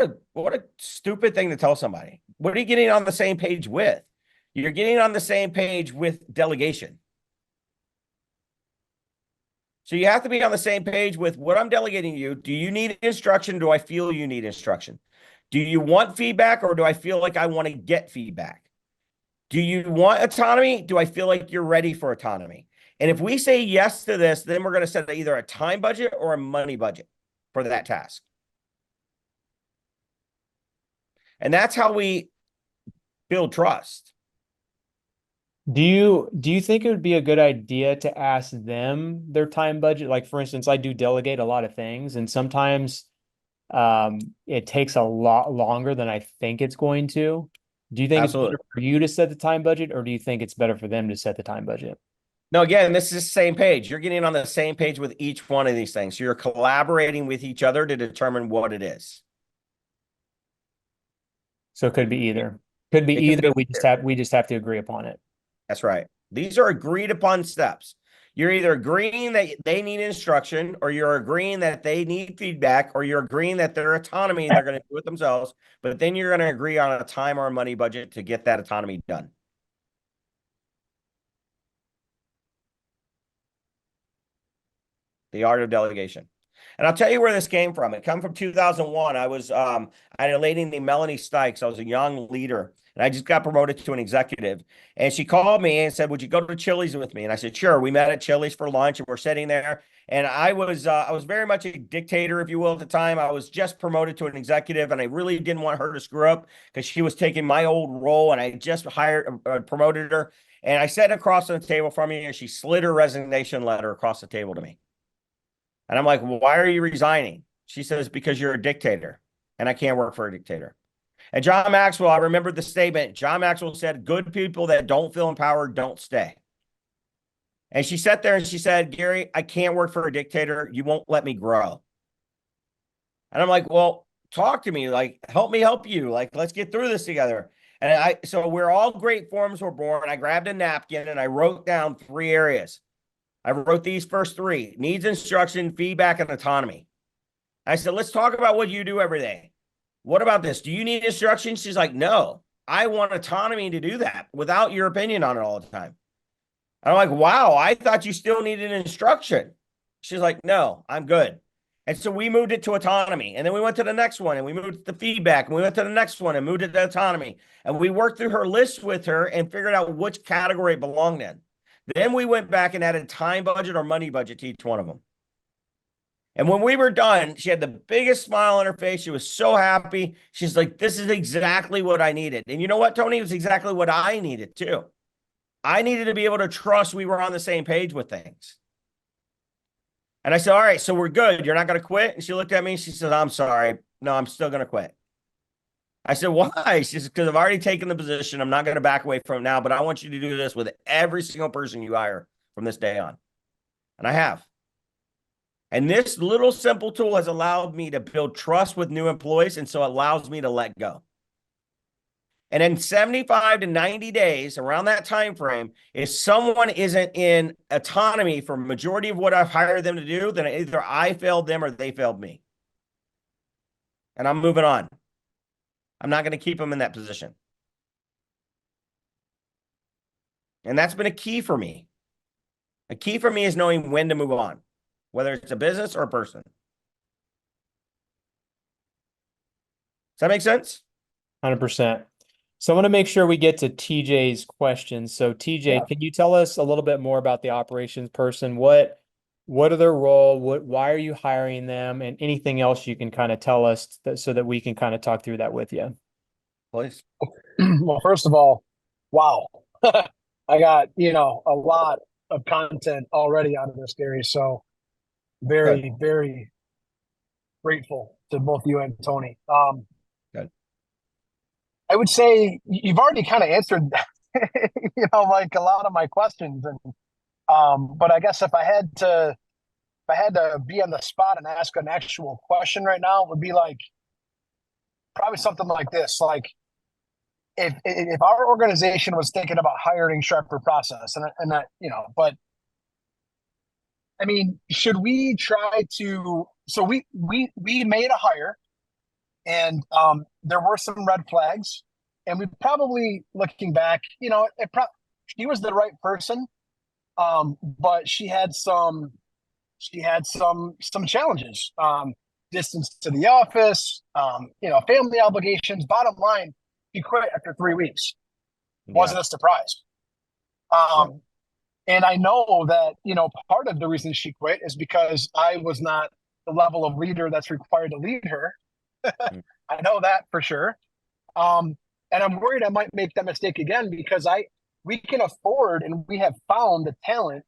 a stupid thing to tell somebody. What are you getting on the same page with? You're getting on the same page with delegation. So you have to be on the same page with what I'm delegating you. Do you need instruction? Do I feel you need instruction? Do you want feedback or do I feel like I want to get feedback? Do you want autonomy? Do I feel like you're ready for autonomy? And if we say yes to this, then we're going to set either a time budget or a money budget for that task. And that's how we build trust. Do you think it would be a good idea to ask them their time budget? Like, for instance, I do delegate a lot of things, and sometimes it takes a lot longer than I think it's going to. Do you think Absolutely. it's better for you to set the time budget, or do you think it's better for them to set the time budget? No, again, this is the same page. You're getting on the same page with each one of these things. So you're collaborating with each other to determine what it is. So it could be either. Could be It could either. be We just have to agree upon it. That's right. These are agreed upon steps. You're either agreeing that they need instruction, or you're agreeing that they need feedback, or you're agreeing that their autonomy, they're going to do it themselves. But then you're going to agree on a time or a money budget to get that autonomy done. The art of delegation. And I'll tell you where this came from. It came from 2001. I had a lady named Melanie Stykes. I was a young leader, and I just got promoted to an executive. And she called me and said, "Would you go to Chili's with me?" And I said, "Sure." We met at Chili's for lunch, and we're sitting there. And I was very much a dictator, if you will, at the time. I was just promoted to an executive, and I really didn't want her to screw up because she was taking my old role, and I just promoted her. And I sat across the table from me, and she slid her resignation letter across the table to me. And I'm like, well, why are you resigning? She says, because you're a dictator, and I can't work for a dictator. And John Maxwell, I remember the statement. John Maxwell said, good people that don't feel empowered don't stay. And she sat there and she said, Gary, I can't work for a dictator. You won't let me grow. And I'm like, well, talk to me. Like, help me help you. Like, let's get through this together. And so where all great forms were born, I grabbed a napkin and I wrote down 3 areas. I wrote these first 3: needs, instruction, feedback, and autonomy. I said, let's talk about what you do every day. What about this? Do you need instruction? She's like, no, I want autonomy to do that without your opinion on it all the time. I'm like, wow, I thought you still needed instruction. She's like, no, I'm good. And so we moved it to autonomy. And then we went to the next one and we moved to feedback. And we went to the next one and moved it to autonomy. And we worked through her list with her and figured out which category it belonged in. Then we went back and added time budget or money budget to each one of them. And when we were done, she had the biggest smile on her face. She was so happy. She's like, this is exactly what I needed. And you know what, Tony? It was exactly what I needed too. I needed to be able to trust we were on the same page with things. And I said, all right, so we're good. You're not going to quit? And she looked at me and she said, I'm sorry. No, I'm still going to quit. I said, why? She said, because I've already taken the position. I'm not going to back away from it now, but I want you to do this with every single person you hire from this day on. And I have. And this little simple tool has allowed me to build trust with new employees, and so it allows me to let go. And in 75 to 90 days, around that time frame, if someone isn't in autonomy for majority of what I've hired them to do, then either I failed them or they failed me. And I'm moving on. I'm not going to keep them in that position. And that's been a key for me. A key for me is knowing when to move on, whether it's a business or a person. Does that make sense? 100%. So I want to make sure we get to TJ's questions. So TJ, can you tell us a little bit more about the operations person? What are their role? Why are you hiring them? And anything else you can kind of tell us so that we can kind of talk through that with you. Please. Well, first of all, wow. I got, a lot of content already out of this, Gary. So very, very grateful to both you and Tony. Good. I would say you've already kind of answered, like a lot of my questions. And but I guess if I had to be on the spot and ask an actual question right now, it would be like probably something like this. Like if our organization was thinking about hiring Sharper Process and that, but I mean, should we try to, so we made a hire and there were some red flags and we probably looking back, she was the right person. But she had some challenges, distance to the office, family obligations. Bottom line, she quit after 3 weeks. Wasn't a surprise. And I know that, part of the reason she quit is because I was not the level of leader that's required to lead her. I know that for sure. And I'm worried I might make that mistake again because we can afford and we have found the talent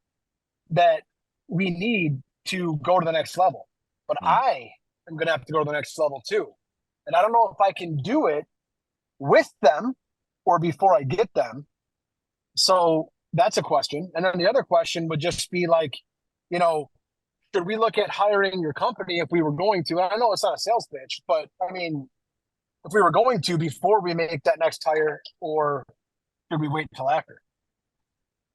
that we need to go to the next level. But I am going to have to go to the next level too. And I don't know if I can do it with them or before I get them. So that's a question. And then the other question would just be like, should we look at hiring your company if we were going to? And I know it's not a sales pitch, but I mean, if we were going to before we make that next hire, or should we wait until after?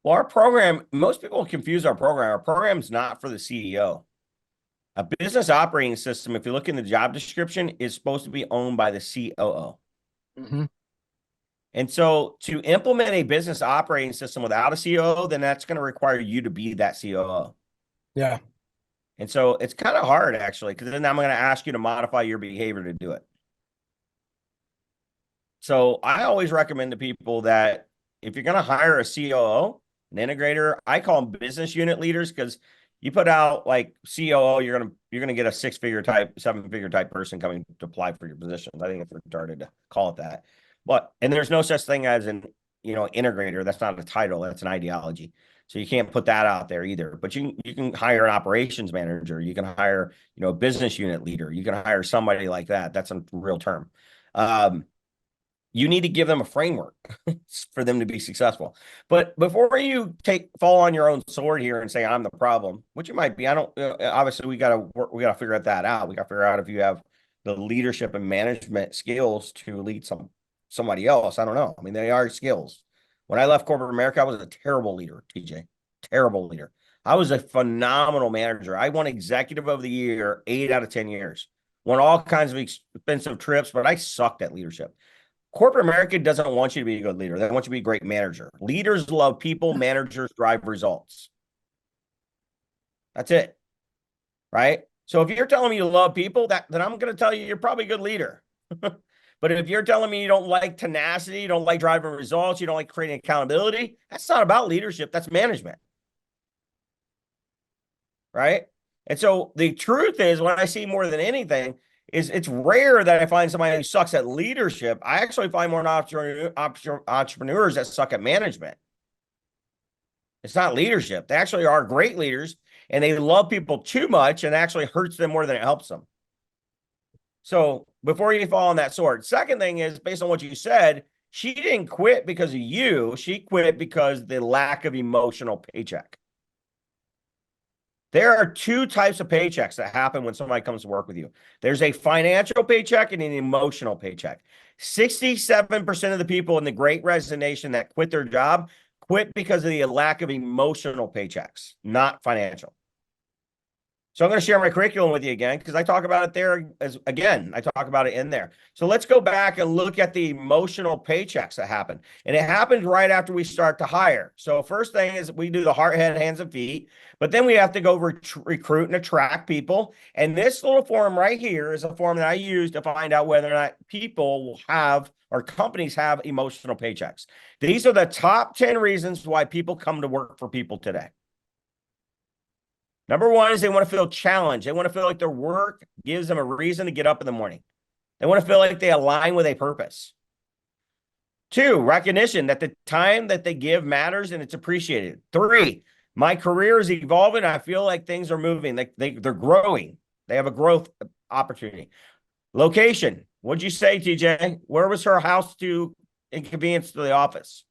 Well, our program, most people confuse our program. Our program's not for the CEO. A business operating system, if you look in the job description, is supposed to be owned by the COO. Mm-hmm. And so to implement a business operating system without a COO, then that's going to require you to be that COO. Yeah. And so it's kind of hard, actually, because then I'm going to ask you to modify your behavior to do it. So I always recommend to people that if you're going to hire a COO, an integrator, I call them business unit leaders, because you put out like COO, you're gonna get a 6-figure type, 7-figure type person coming to apply for your positions. I think it's retarded to call it that. And there's no such thing as an integrator. That's not a title. That's an ideology. So you can't put that out there either. But you can hire an operations manager. You can hire, a business unit leader. You can hire somebody like that. That's a real term. You need to give them a framework for them to be successful. But before you fall on your own sword here and say I'm the problem, which you might be, I don't. Obviously, we gotta figure that out. We gotta figure out if you have the leadership and management skills to lead somebody else. I don't know. I mean, they are skills. When I left corporate America, I was a terrible leader, TJ. Terrible leader. I was a phenomenal manager. I won executive of the year 8 out of 10 years. Won all kinds of expensive trips, but I sucked at leadership. Corporate America doesn't want you to be a good leader. They want you to be a great manager. Leaders love people. Managers drive results. That's it. Right? So if you're telling me you love people, then I'm going to tell you you're probably a good leader. But if you're telling me you don't like tenacity, you don't like driving results, you don't like creating accountability, that's not about leadership. That's management. Right? And so the truth is, what I see more than anything is it's rare that I find somebody who sucks at leadership. I actually find more entrepreneurs that suck at management. It's not leadership. They actually are great leaders, and they love people too much and actually hurts them more than it helps them. So before you fall on that sword, second thing is, based on what you said, she didn't quit because of you. She quit because of the lack of emotional paycheck. There are 2 types of paychecks that happen when somebody comes to work with you. There's a financial paycheck and an emotional paycheck. 67% of the people in the Great Resignation that quit their job quit because of the lack of emotional paychecks, not financial. So I'm going to share my curriculum with you again, because I talk about it there I talk about it in there. So let's go back and look at the emotional paychecks that happen. And it happens right after we start to hire. So first thing is we do the heart, head, hands, and feet, but then we have to go recruit and attract people. And this little form right here is a form that I use to find out whether or not people will have, or companies have, emotional paychecks. These are the top 10 reasons why people come to work for people today. Number 1 is they want to feel challenged. They want to feel like their work gives them a reason to get up in the morning. They want to feel like they align with a purpose. 2, recognition that the time that they give matters and it's appreciated. 3, my career is evolving. I feel like things are moving. They're growing. They have a growth opportunity. Location. What'd you say, TJ? Where was her house to inconvenience to the office?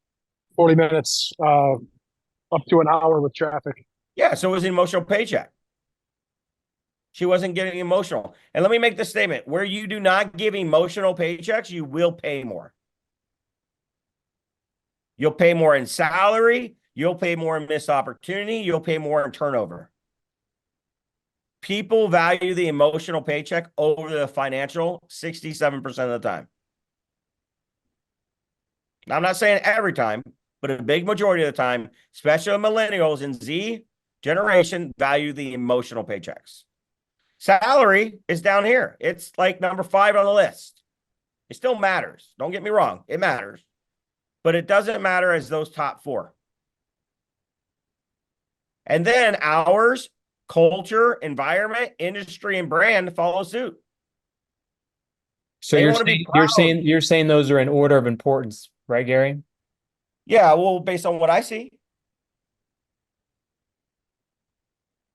40 minutes, up to an hour with traffic. Yeah, so it was an emotional paycheck. She wasn't getting emotional. And let me make this statement. Where you do not give emotional paychecks, you will pay more. You'll pay more in salary. You'll pay more in missed opportunity. You'll pay more in turnover. People value the emotional paycheck over the financial 67% of the time. Now, I'm not saying every time, but a big majority of the time, especially millennials and Z generation, value the emotional paychecks. Salary is down here. It's like number 5 on the list. It still matters. Don't get me wrong. It matters. But it doesn't matter as those top 4. And then hours, culture, environment, industry, and brand follow suit. So you're saying those are in order of importance, right, Gary? Yeah, well, based on what I see.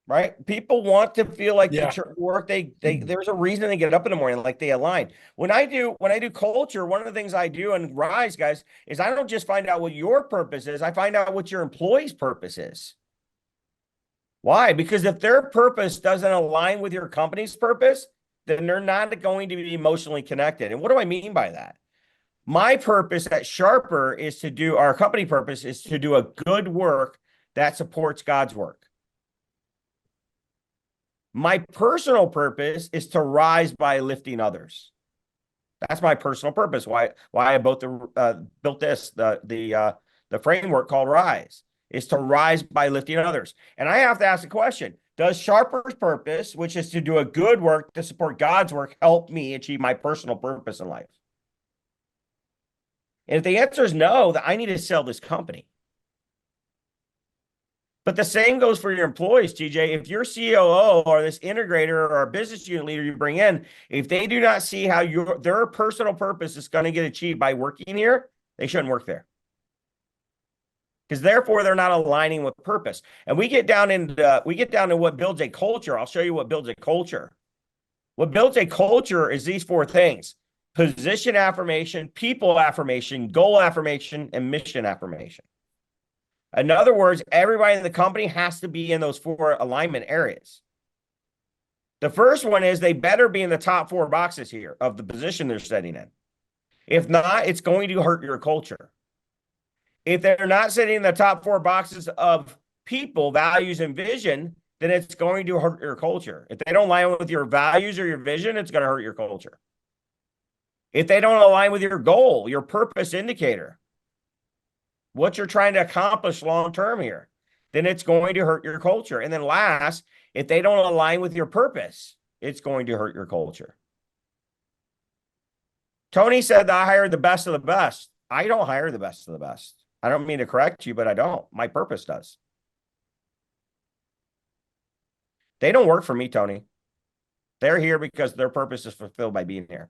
Right? People want to feel like the work there's a reason they get up in the morning, like they align. When I do culture, one of the things I do and Rise, guys, is I don't just find out what your purpose is, I find out what your employees' purpose is. Why? Because if their purpose doesn't align with your company's purpose, then they're not going to be emotionally connected. And what do I mean by that? My purpose at Harper our company purpose is to do a good work that supports God's work. My personal purpose is to rise by lifting others. That's my personal purpose. Why I built the framework called Rise, is to rise by lifting others. And I have to ask the question, does Harper's purpose, which is to do a good work to support God's work, help me achieve my personal purpose in life? And if the answer is no, then I need to sell this company. But the same goes for your employees, TJ. If your COO or this integrator or a business unit leader you bring in, if they do not see how their personal purpose is going to get achieved by working here, they shouldn't work there. because therefore they're not aligning with purpose. And we get down to what builds a culture. I'll show you what builds a culture. What builds a culture is these four things: position affirmation, people affirmation, goal affirmation, and mission affirmation. In other words, everybody in the company has to be in those four alignment areas. The first one is they better be in the top four boxes here of the position they're sitting in. If not, it's going to hurt your culture. If they're not sitting in the top four boxes of people, values, and vision, then it's going to hurt your culture. If they don't align with your values or your vision, it's going to hurt your culture. If they don't align with your goal, your purpose indicator, what you're trying to accomplish long-term here, then it's going to hurt your culture. And then last, if they don't align with your purpose, it's going to hurt your culture. Tony said that I hired the best of the best. I don't hire the best of the best. I don't mean to correct you, but I don't. My purpose does. They don't work for me, Tony. They're here because their purpose is fulfilled by being here.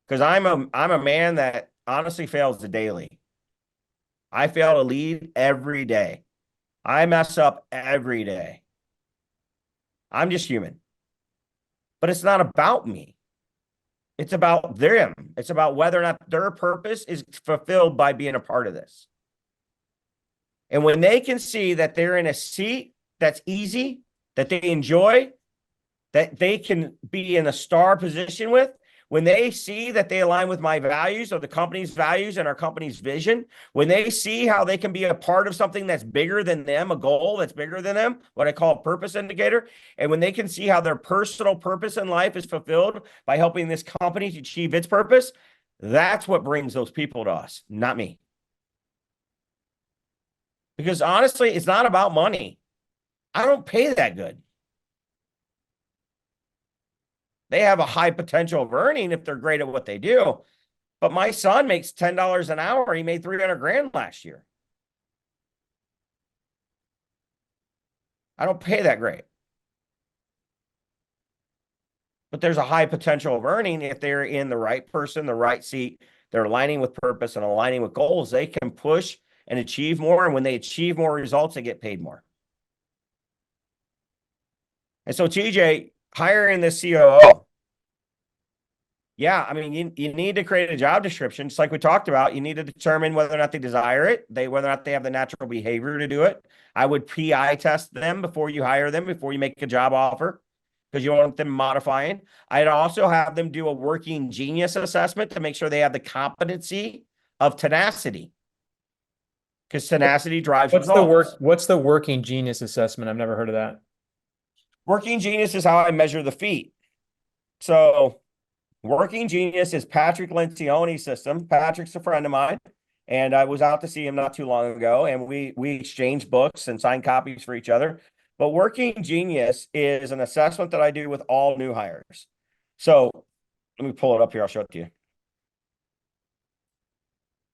Because I'm a man that honestly fails daily. I fail to lead every day. I mess up every day. I'm just human. But it's not about me. It's about them. It's about whether or not their purpose is fulfilled by being a part of this. And when they can see that they're in a seat that's easy, that they enjoy, that they can be in a star position with, when they see that they align with my values or the company's values and our company's vision, when they see how they can be a part of something that's bigger than them, a goal that's bigger than them, what I call a purpose indicator, and when they can see how their personal purpose in life is fulfilled by helping this company to achieve its purpose, that's what brings those people to us, not me. Because honestly, it's not about money. I don't pay that good. They have a high potential of earning if they're great at what they do. But my son makes $10 an hour. He made 300 grand last year. I don't pay that great. But there's a high potential of earning if they're in the right person, the right seat, they're aligning with purpose and aligning with goals. They can push and achieve more. And when they achieve more results, they get paid more. And so TJ, hiring this COO, yeah, I mean, you need to create a job description. Just like we talked about, you need to determine whether or not they desire it, whether or not they have the natural behavior to do it. I would PI test them before you hire them, before you make a job offer, because you don't want them modifying. I'd also have them do a working genius assessment to make sure they have the competency of tenacity, because tenacity drives results. What's the working genius assessment? I've never heard of that. Working genius is how I measure the feet. So working genius is Patrick Lencioni's system. Patrick's a friend of mine, and I was out to see him not too long ago, and we exchanged books and signed copies for each other. But working genius is an assessment that I do with all new hires. So let me pull it up here. I'll show it to you.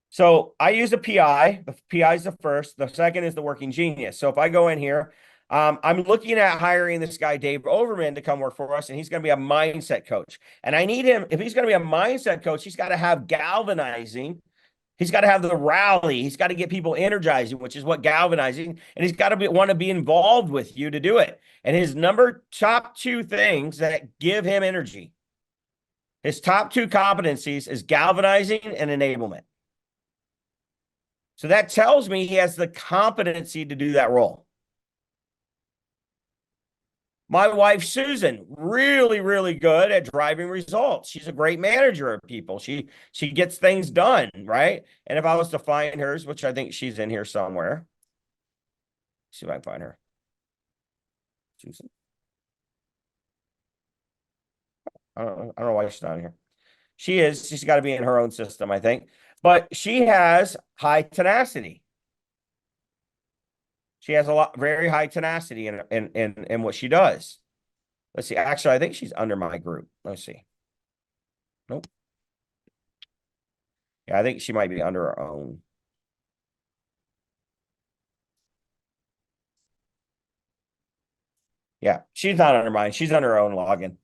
So I use a PI. The PI is the first. The second is the working genius. So if I go in here, I'm looking at hiring this guy, Dave Overman, to come work for us, and he's going to be a mindset coach. And I need him, if he's going to be a mindset coach, he's got to have galvanizing. He's got to have the rally. He's got to get people energizing, which is what galvanizing, and he's got to want to be involved with you to do it. And his top two things that give him energy, his top two competencies is galvanizing and enablement. So that tells me he has the competency to do that role. My wife, Susan, really, really good at driving results. She's a great manager of people. She gets things done, right? And if I was to find hers, which I think she's in here somewhere. See if I can find her. Susan. I don't know why she's not here. She is. She's got to be in her own system, I think. But she has high tenacity. She has very high tenacity in what she does. Let's see. Actually, I think she's under my group. Let's see. Nope. Yeah, I think she might be under her own. Yeah, she's not under mine. She's under her own login.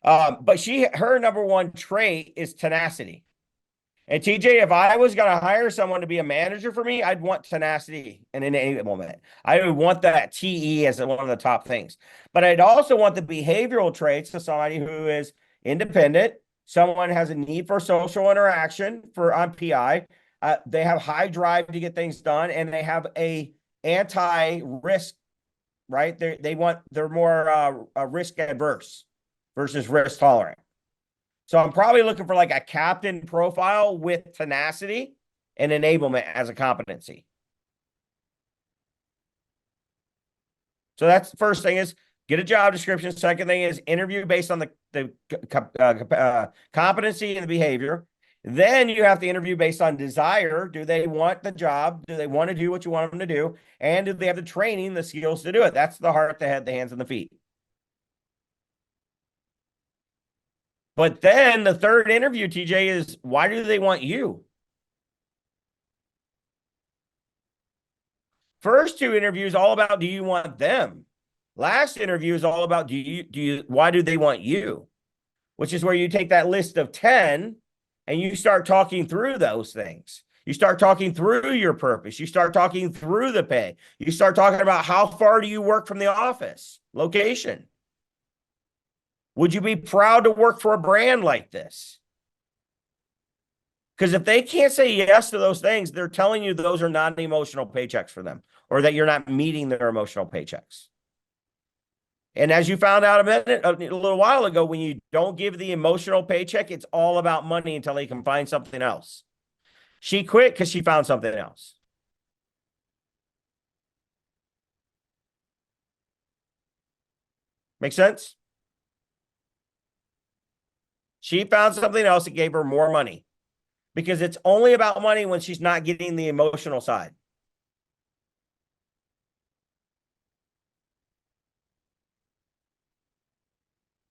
But her number one trait is tenacity. And TJ, if I was going to hire someone to be a manager for me, I'd want tenacity and enablement. I would want that TE as one of the top things. But I'd also want the behavioral traits of somebody who is independent, someone has a need for social interaction on PI. They have high drive to get things done, and they have a anti-risk, right? They're more risk adverse versus risk tolerant. So I'm probably looking for like a captain profile with tenacity and enablement as a competency. So that's the first thing, is get a job description. Second thing is interview based on the competency and the behavior. Then you have to interview based on desire. Do they want the job? Do they want to do what you want them to do? And do they have the training, the skills to do it? That's the heart, the head, the hands, and the feet. But then the third interview, TJ, is why do they want you? First two interviews all about, do you want them? Last interview is all about, why do they want you? Which is where you take that list of 10 and you start talking through those things. You start talking through your purpose. You start talking through the pay. You start talking about how far do you work from the office, location. Would you be proud to work for a brand like this? Because if they can't say yes to those things, they're telling you those are not emotional paychecks for them, or that you're not meeting their emotional paychecks. And as you found out a little while ago, when you don't give the emotional paycheck, it's all about money until they can find something else. She quit because she found something else. Make sense? She found something else that gave her more money, because it's only about money when she's not getting the emotional side.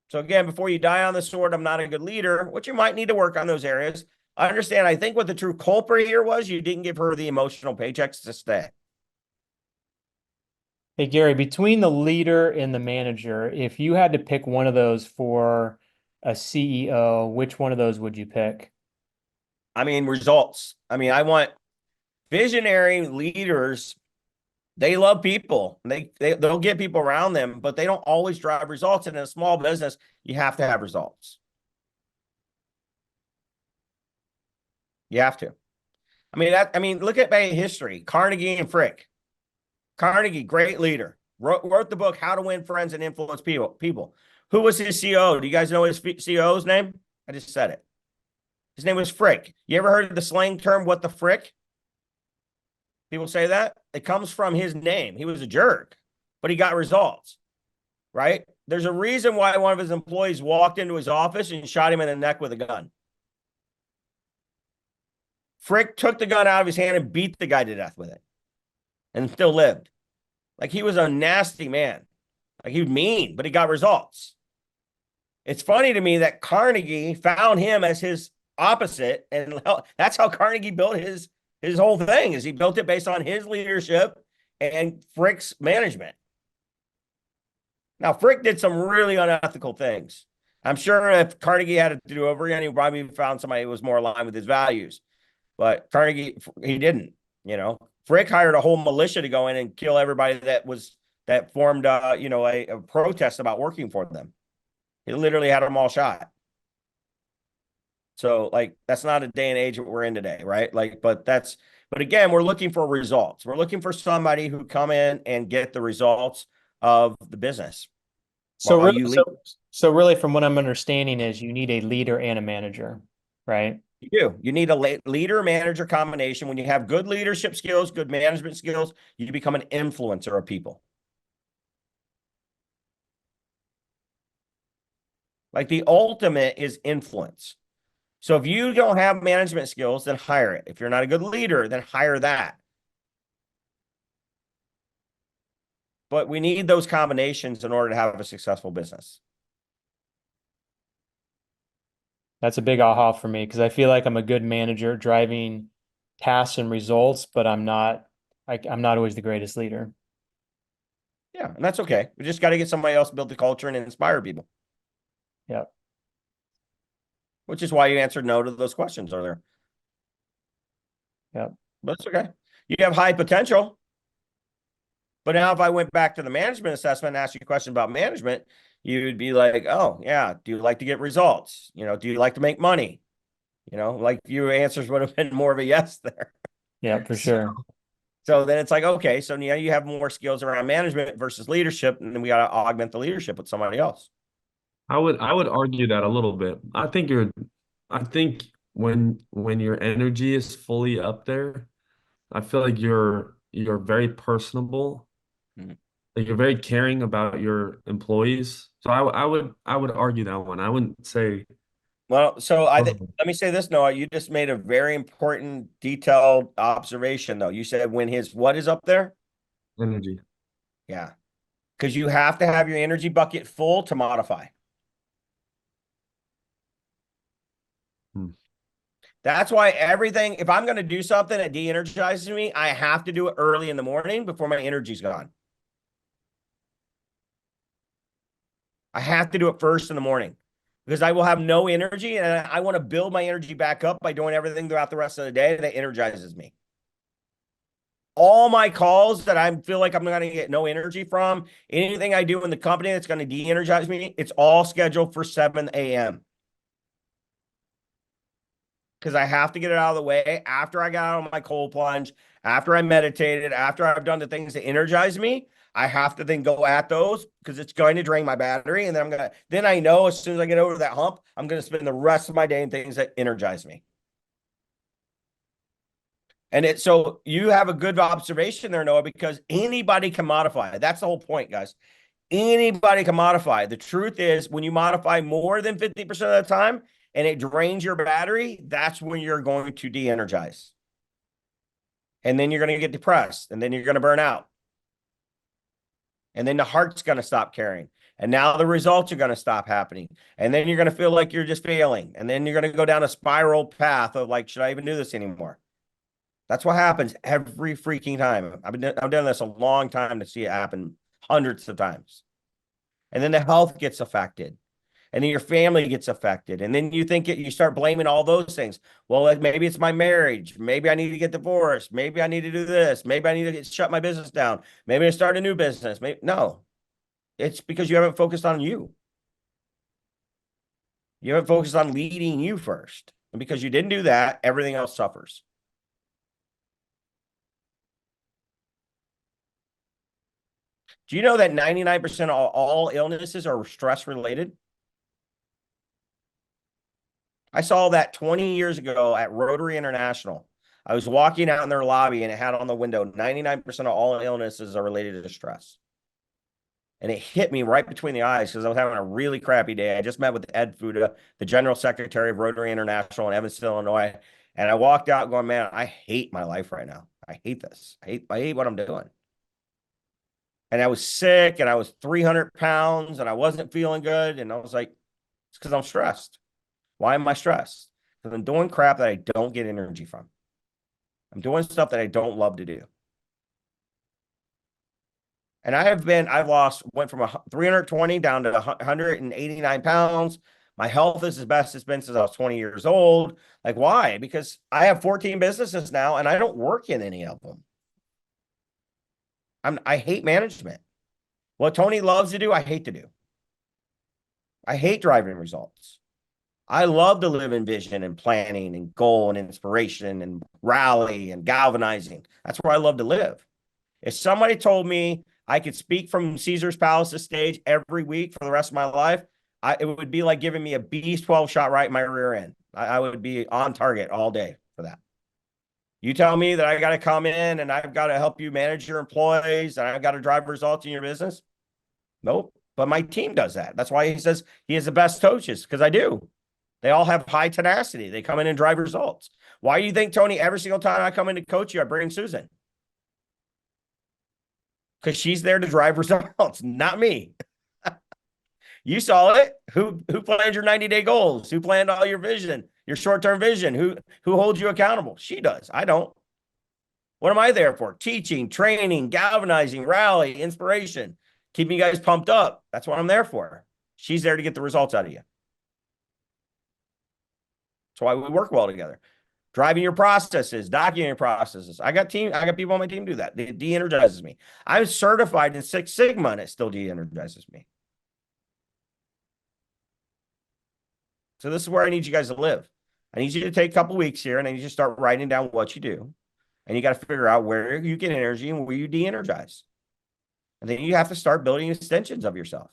So again, before you die on the sword, I'm not a good leader, which you might need to work on those areas. I understand. I think what the true culprit here was, you didn't give her the emotional paychecks to stay. Hey, Gary, between the leader and the manager, if you had to pick one of those for a CEO, which one of those would you pick? I mean, results. I mean, I want visionary leaders. They love people. They'll get people around them, but they don't always drive results. And in a small business, you have to have results. You have to. I mean, look at my history. Carnegie and Frick. Carnegie, great leader. Wrote the book, How to Win Friends and Influence People. Who was his CEO? Do you guys know his CEO's name? I just said it. His name was Frick. You ever heard of the slang term, what the frick? People say that. It comes from his name. He was a jerk, but he got results, right? There's a reason why one of his employees walked into his office and shot him in the neck with a gun. Frick took the gun out of his hand and beat the guy to death with it, and still lived. Like, he was a nasty man. Like, he was mean, but he got results. It's funny to me that Carnegie found him as his opposite, and that's how Carnegie built his whole thing, is he built it based on his leadership and Frick's management. Now, Frick did some really unethical things. I'm sure if Carnegie had to do over again, he probably found somebody who was more aligned with his values. But Carnegie, he didn't, you know. Frick hired a whole militia to go in and kill everybody that formed, a protest about working for them. He literally had them all shot. So, like, that's not a day and age that we're in today, right? Like, but again, we're looking for results. We're looking for somebody who come in and get the results of the business. So really, from what I'm understanding, is you need a leader and a manager, right? You do. You need a leader manager combination. When you have good leadership skills, good management skills, you become an influencer of people. Like, the ultimate is influence. So if you don't have management skills, then hire it. If you're not a good leader, then hire that. But we need those combinations in order to have a successful business. That's a big aha for me, because I feel like I'm a good manager driving tasks and results, but I'm not always the greatest leader. Yeah, and that's okay. We just got to get somebody else to build the culture and inspire people. Yeah. Which is why you answered no to those questions earlier. Yep. But it's okay. You have high potential. But now if I went back to the management assessment and asked you a question about management, you would be like, oh, yeah, do you like to get results? You know, do you like to make money? You know, like your answers would have been more of a yes there. Yeah, for sure. So then it's like, okay, so now you have more skills around management versus leadership, and then we got to augment the leadership with somebody else. I would argue that a little bit. I think when your energy is fully up there, I feel like you're very personable. Mhm. Like you're very caring about your employees. So I would argue that one. I wouldn't say Well, so let me say this, Noah. You just made a very important, detailed observation, though. You said when his what is up there? energy. Yeah, because you have to have your energy bucket full to modify. Hmm. That's why everything, if I'm going to do something that de-energizes me, I have to do it early in the morning before my energy's gone. I have to do it first in the morning because I will have no energy, and I want to build my energy back up by doing everything throughout the rest of the day that energizes me. All my calls that I feel like I'm going to get no energy from, anything I do in the company that's going to de-energize me, it's all scheduled for 7 a.m. Because I have to get it out of the way after I got out of my cold plunge, after I meditated, after I've done the things that energize me. I have to then go at those because it's going to drain my battery. And then I know as soon as I get over that hump, I'm going to spend the rest of my day in things that energize me. And so you have a good observation there, Noah, because anybody can modify. That's the whole point, guys. Anybody can modify. The truth is, when you modify more than 50% of the time and it drains your battery, that's when you're going to de-energize. And then you're going to get depressed, and then you're going to burn out. And then the heart's going to stop caring. And now the results are going to stop happening. And then you're going to feel like you're just failing. And then you're going to go down a spiral path of like, should I even do this anymore? That's what happens every freaking time. I've done this a long time to see it happen hundreds of times. And then the health gets affected. And then your family gets affected. And then you start blaming all those things. Well, maybe it's my marriage. Maybe I need to get divorced. Maybe I need to do this. Maybe I need to shut my business down. Maybe I start a new business. No, it's because you haven't focused on you. You haven't focused on leading you first. And because you didn't do that, everything else suffers. Do you know that 99% of all illnesses are stress related? I saw that 20 years ago at Rotary International. I was walking out in their lobby and it had on the window, 99% of all illnesses are related to stress. And it hit me right between the eyes because I was having a really crappy day. I just met with Ed Fuda, the general secretary of Rotary International in Evanston, Illinois. And I walked out going, man, I hate my life right now. I hate this. I hate what I'm doing. And I was sick and I was 300 pounds and I wasn't feeling good. And I was like, it's because I'm stressed. Why am I stressed? Because I'm doing crap that I don't get energy from. I'm doing stuff that I don't love to do. And went from 320 down to 189 pounds. My health is as best it's been since I was 20 years old. Like, why? Because I have 14 businesses now and I don't work in any of them. I hate management. What Tony loves to do, I hate to do. I hate driving results. I love to live in vision and planning and goal and inspiration and rally and galvanizing. That's where I love to live. If somebody told me I could speak from Caesar's Palace stage every week for the rest of my life, it would be like giving me a B12 shot right in my rear end. I would be on target all day for that. You tell me that I got to come in and I've got to help you manage your employees and I've got to drive results in your business. Nope. But my team does that. That's why he says he has the best coaches, because I do. They all have high tenacity. They come in and drive results. Why do you think, Tony, every single time I come in to coach you, I bring Susan? Because she's there to drive results, not me. You saw it. Who planned your 90-day goals? Who planned all your vision, your short-term vision? Who holds you accountable? She does. I don't. What am I there for? Teaching, training, galvanizing, rally, inspiration, keeping you guys pumped up. That's what I'm there for. She's there to get the results out of you. That's why we work well together. Driving your processes, documenting your processes. I got people on my team do that. It de-energizes me. I'm certified in Six Sigma and it still de-energizes me. So this is where I need you guys to live. I need you to take a couple weeks here and I need you to start writing down what you do. And you got to figure out where you get energy and where you de-energize. And then you have to start building extensions of yourself.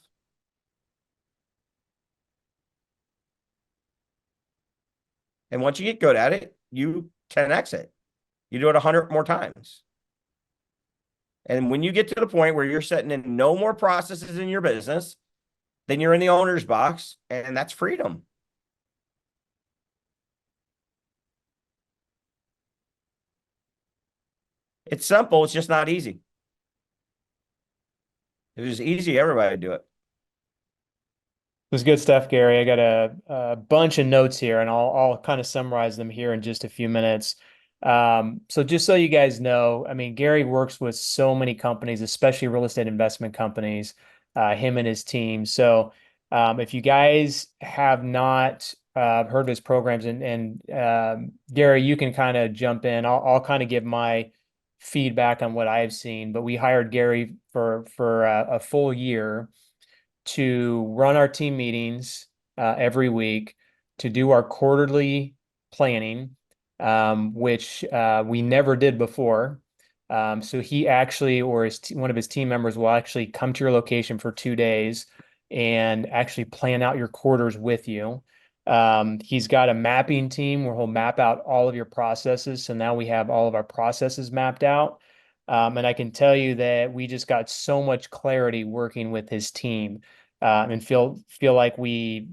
And once you get good at it, you 10x it. You do it 100 more times. And when you get to the point where you're setting in no more processes in your business, then you're in the owner's box, and that's freedom. It's simple. It's just not easy. If it was easy, everybody would do it. This is good stuff, Gary. I got a bunch of notes here, and I'll kind of summarize them here in just a few minutes. So just so you guys know, I mean, Gary works with so many companies, especially real estate investment companies, him and his team. So if you guys have not heard of his programs, and Gary, you can kind of jump in. I'll kind of give my feedback on what I've seen. But we hired Gary for a full year to run our team meetings every week, to do our quarterly planning, which we never did before. So he actually, or one of his team members will actually come to your location for 2 days and actually plan out your quarters with you. He's got a mapping team where he'll map out all of your processes. So now we have all of our processes mapped out. And I can tell you that we just got so much clarity working with his team, and feel like we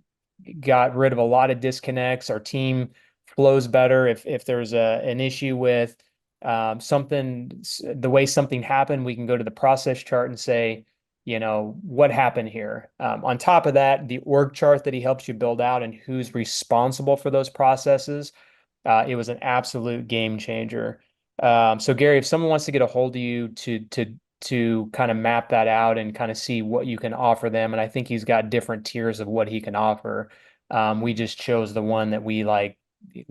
got rid of a lot of disconnects. Our team flows better if there's an issue with something, the way something happened, we can go to the process chart and say, what happened here? On top of that, the org chart that he helps you build out and who's responsible for those processes, it was an absolute game changer. So Gary, if someone wants to get a hold of you to kind of map that out and kind of see what you can offer them, and I think he's got different tiers of what he can offer. We just chose the one that we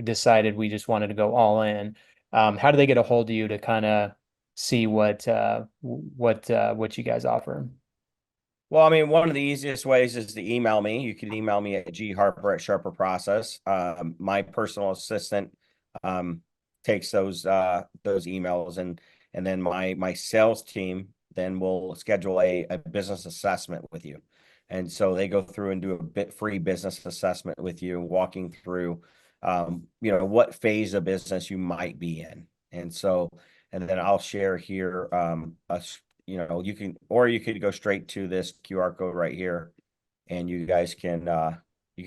decided we just wanted to go all in. How do they get a hold of you to kind of see what you guys offer? Well, I mean, one of the easiest ways is to email me. You can email me at gharper@Sharper Process. My personal assistant takes those emails, and then my sales team then will schedule a business assessment with you. And so they go through and do a free business assessment with you, walking through what phase of business you might be in. And then I'll share here you could go straight to this QR code right here, and you guys can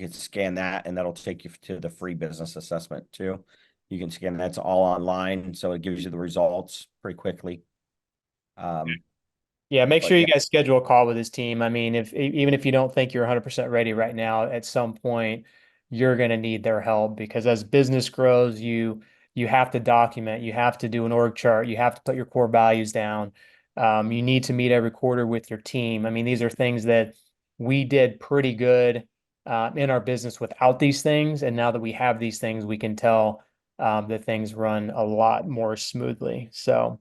scan that, and that'll take you to the free business assessment too. You can scan that's all online, so it gives you the results pretty quickly. Yeah, make sure you guys schedule a call with his team. I mean, even if you don't think you're 100% ready right now, at some point you're going to need their help, because as business grows, you have to document, you have to do an org chart, you have to put your core values down. You need to meet every quarter with your team. I mean, these are things that we did pretty good in our business without these things. And now that we have these things, we can tell that things run a lot more smoothly. So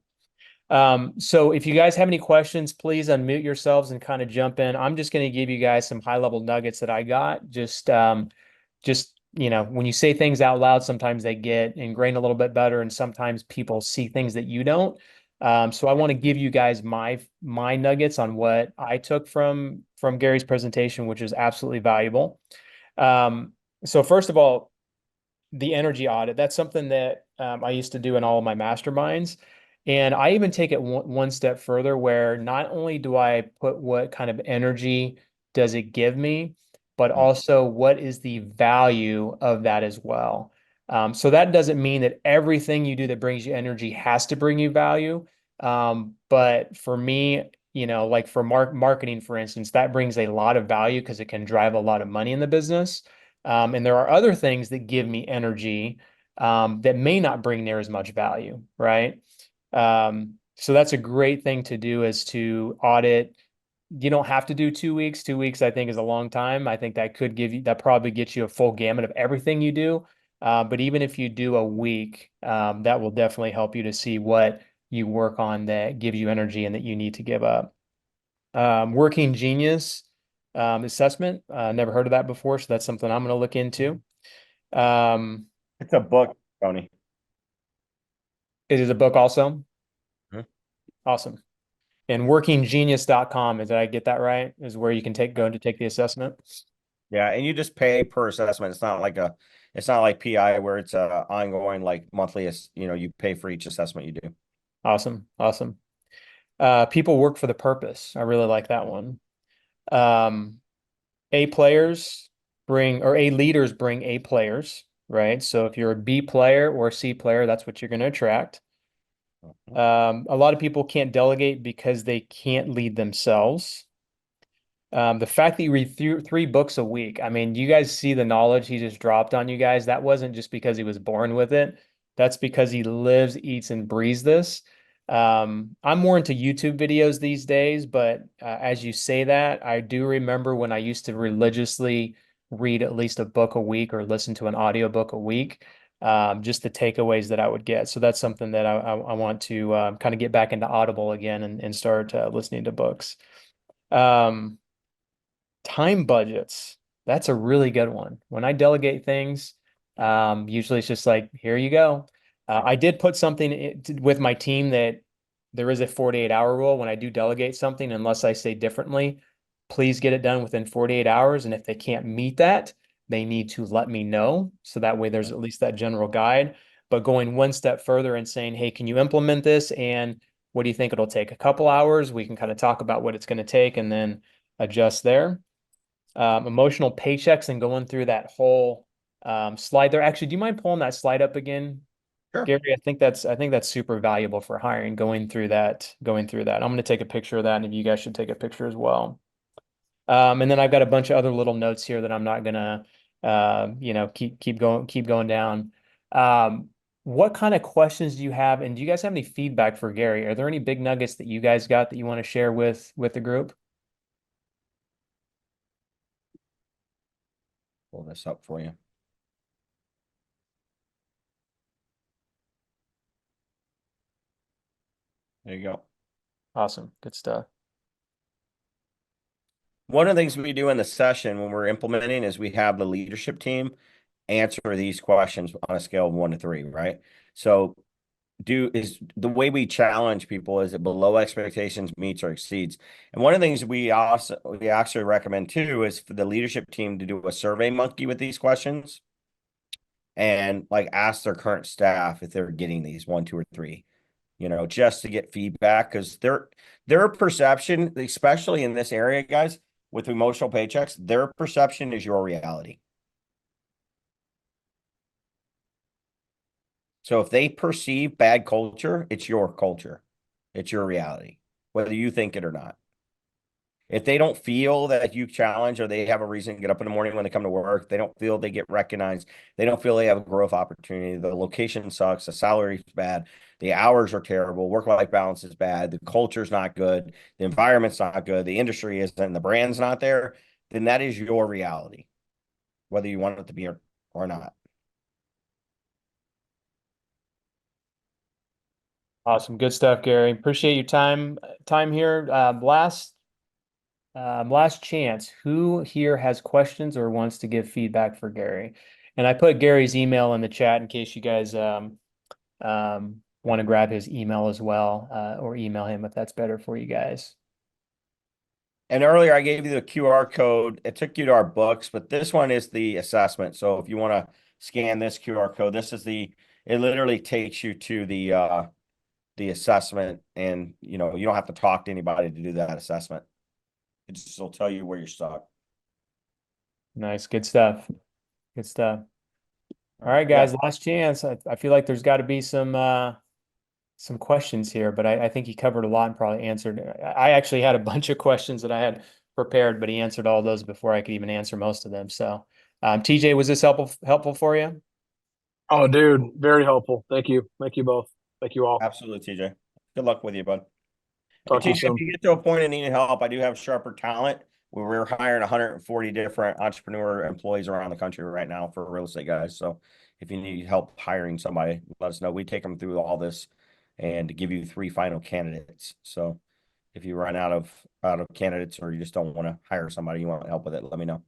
if you guys have any questions, please unmute yourselves and kind of jump in. I'm just going to give you guys some high-level nuggets that I got. Just when you say things out loud, sometimes they get ingrained a little bit better, and sometimes people see things that you don't. So I want to give you guys my nuggets on what I took from Gary's presentation, which is absolutely valuable. So first of all, the energy audit, that's something that I used to do in all of my masterminds. And I even take it one step further, where not only do I put what kind of energy does it give me, but also what is the value of that as well. So that doesn't mean that everything you do that brings you energy has to bring you value. But for me, like for marketing, for instance, that brings a lot of value because it can drive a lot of money in the business. And there are other things that give me energy that may not bring near as much value, right? So that's a great thing to do, is to audit. You don't have to do 2 weeks. 2 weeks, I think, is a long time. I think that probably gets you a full gamut of everything you do. But even if you do a week, that will definitely help you to see what you work on that gives you energy and that you need to give up. Working Genius assessment. Never heard of that before, so that's something I'm going to look into. It's a book, Tony. It is a book also. Mhm. Awesome. And workinggenius.com, did I get that right? Is where you can go to take the assessment. Yeah, and you just pay per assessment. It's not like PI where it's a ongoing like monthly, you pay for each assessment you do. Awesome. Awesome. People work for the purpose. I really like that one. Um, A players A leaders bring A players, right? So if you're a B player or a C player, that's what you're going to attract. A lot of people can't delegate because they can't lead themselves. The fact that you read three books a week, I mean, you guys see the knowledge he just dropped on you guys. That wasn't just because he was born with it. That's because he lives, eats, and breathes this. I'm more into YouTube videos these days, but as you say that, I do remember when I used to religiously read at least a book a week or listen to an audiobook a week, just the takeaways that I would get. So that's something that I want to kind of get back into Audible again and start listening to books. Um, Time budgets. That's a really good one. When I delegate things, usually it's just like, here you go. I did put something with my team that there is a 48-hour rule when I do delegate something, unless I say differently, please get it done within 48 hours. And if they can't meet that, they need to let me know. So that way there's at least that general guide. But going one step further and saying, hey, can you implement this? And what do you think it'll take? A couple hours. We can kind of talk about what it's going to take and then adjust there. Emotional paychecks and going through that whole slide there. Actually, do you mind pulling that slide up again, Sure. Gary? I think that's super valuable for hiring, going through that. I'm going to take a picture of that, and you guys should take a picture as well. And then I've got a bunch of other little notes here that I'm not gonna keep going down. What kind of questions do you have, and do you guys have any feedback for Gary? Are there any big nuggets that you guys got that you want to share with the group? Pull this up for you. There you go. Awesome, good stuff. One of the things we do in the session when we're implementing is we have the leadership team answer these questions on a scale of 1 to 3, right? So is the way we challenge people, is it below expectations, meets or exceeds? And one of the things we actually recommend too is for the leadership team to do a survey monkey with these questions and like ask their current staff if they're getting these 1, 2, or 3, just to get feedback, because their perception, especially in this area, guys, with emotional paychecks, their perception is your reality. So if they perceive bad culture, it's your culture. It's your reality, whether you think it or not. If they don't feel that you challenge, or they have a reason to get up in the morning when they come to work, they don't feel they get recognized, they don't feel they have a growth opportunity, the location sucks, the salary is bad, the hours are terrible, work-life balance is bad, the culture's not good, the environment's not good, the industry isn't, the brand's not there, then that is your reality, whether you want it to be or not. Awesome. Good stuff, Gary. Appreciate your time here. Last chance. Who here has questions or wants to give feedback for Gary? And I put Gary's email in the chat in case you guys want to grab his email as well, or email him if that's better for you guys. And earlier I gave you the QR code. It took you to our books, but this one is the assessment. So if you want to scan this QR code, it literally takes you to the assessment, and you don't have to talk to anybody to do that assessment. It just will tell you where you're stuck. Nice. Good stuff. Good stuff. All right, guys, last chance. I feel like there's got to be some questions here, but I think he covered a lot and probably answered. I actually had a bunch of questions that I had prepared, but he answered all those before I could even answer most of them. So, TJ, was this helpful for you? Oh, dude, very helpful. Thank you. Thank you both. Thank you all. Absolutely, TJ. Good luck with you, bud. Talk to you TJ, if soon. you get to a point of needing help, I do have Sharper Talent. we're hiring 140 different entrepreneur employees around the country right now for real estate guys. So if you need help hiring somebody, let us know. We take them through all this and give you 3 final candidates. So if you run out of candidates or you just don't want to hire somebody, you want help with it, let me know.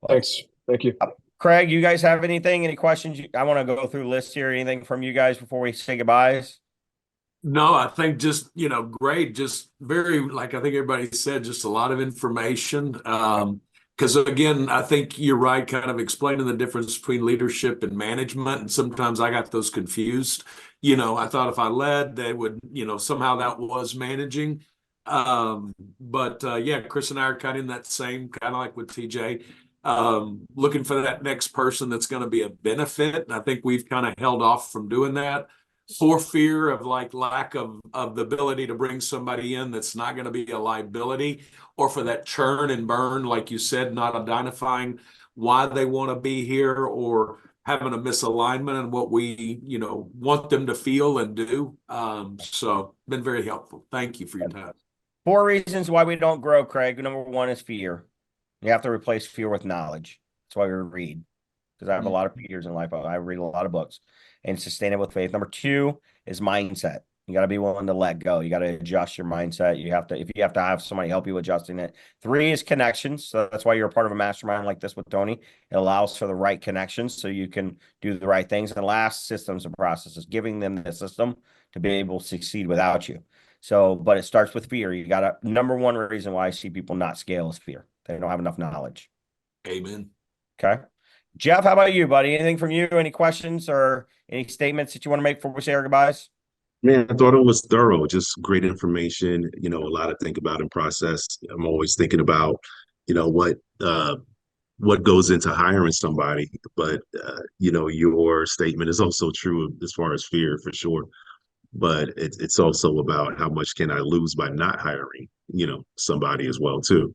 Well, Thanks. Thank you. Craig, you guys have anything? Any questions? I want to go through the list here. Anything from you guys before we say goodbyes? No, I think just, great. Just very, like I think everybody said, just a lot of information. Because again, I think you're right, kind of explaining the difference between leadership and management. And sometimes I got those confused. I thought if I led, they would, somehow that was managing. But yeah, Chris and I are kind of in that same, kind of like with TJ, looking for that next person that's going to be a benefit. And I think we've kind of held off from doing that for fear of lack of the ability to bring somebody in that's not going to be a liability, or for that churn and burn, like you said, not identifying why they want to be here, or having a misalignment in what we, want them to feel and do. So been very helpful. Thank you for your time. 4 reasons why we don't grow, Craig. Number 1 is fear. You have to replace fear with knowledge. That's why we read, because I have a lot of fears in life. I read a lot of books. And sustain it with faith. Number 2 is mindset. You got to be willing to let go. You got to adjust your mindset. If you have to have somebody help you adjusting it. 3 is connections. So that's why you're a part of a mastermind like this with Tony. It allows for the right connections so you can do the right things. And last, systems and processes, giving them the system to be able to succeed without you. So, but it starts with fear. You got to, number 1 reason why I see people not scale is fear. They don't have enough knowledge. Amen. Okay. Jeff, how about you, buddy? Anything from you? Any questions or any statements that you want to make before we say our goodbyes? Man, I thought it was thorough, just great information, a lot to think about and process. I'm always thinking about, what goes into hiring somebody. But your statement is also true as far as fear, for sure. But it's also about how much can I lose by not hiring, somebody as well too.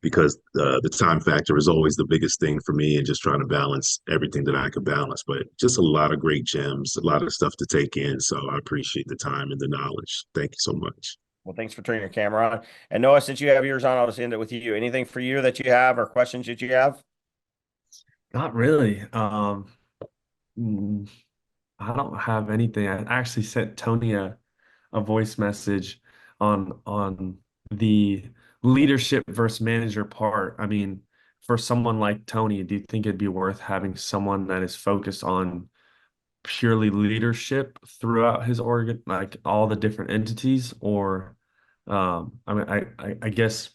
Because the time factor is always the biggest thing for me, and just trying to balance everything that I could balance. But just a lot of great gems, a lot of stuff to take in. So I appreciate the time and the knowledge. Thank you so much. Well, thanks for turning your camera on. And Noah, since you have yours on, I'll just end it with you. Anything for you that you have or questions that you have? Not really. I don't have anything. I actually sent Tony a voice message on the leadership versus manager part. I mean, for someone like Tony, do you think it'd be worth having someone that is focused on purely leadership throughout his organ, like all the different entities? Or I mean, I guess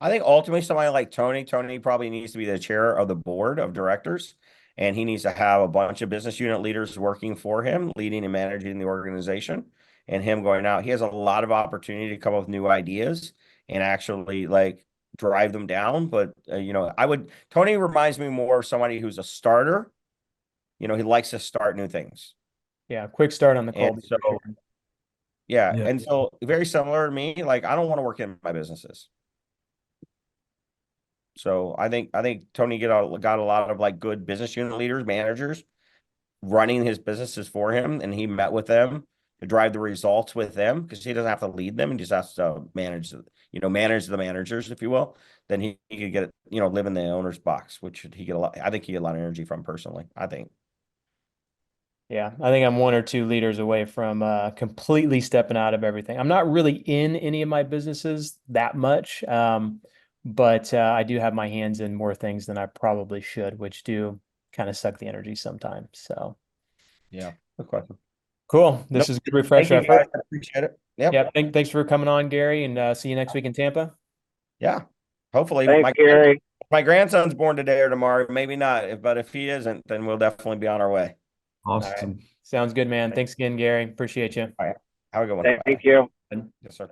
I think ultimately somebody like Tony probably needs to be the chair of the board of directors, and he needs to have a bunch of business unit leaders working for him, leading and managing the organization, and him going out. He has a lot of opportunity to come up with new ideas and actually drive them down. But Tony reminds me more of somebody who's a starter. He likes to start new things. Yeah, quick start on the call. And so, yeah. Yeah. And so very similar to me, I don't want to work in my businesses. So I think Tony got a lot of good business unit leaders, managers running his businesses for him, and he met with them to drive the results with them, because he doesn't have to lead them, and just has to manage the managers, if you will. Then he could get live in the owner's box, which he get a lot. I think he get a lot of energy from personally. I think. Yeah, I think I'm 1 or 2 leaders away from completely stepping out of everything. I'm not really in any of my businesses that much. But I do have my hands in more things than I probably should, which do kind of suck the energy sometimes. So, yeah, good question. Cool. This is a good refresher. Thank you, guys. I appreciate it. Yep. Yeah. Thanks for coming on, Gary, and see you next week in Tampa. Yeah. Hopefully, Thanks, Gary. my grandson's born today or tomorrow. Maybe not, but if he isn't, then we'll definitely be on our way. awesome. Right. Sounds good, man. Thanks again, Gary. Appreciate you. All right. Have a good one. Thank you. Yes, sir.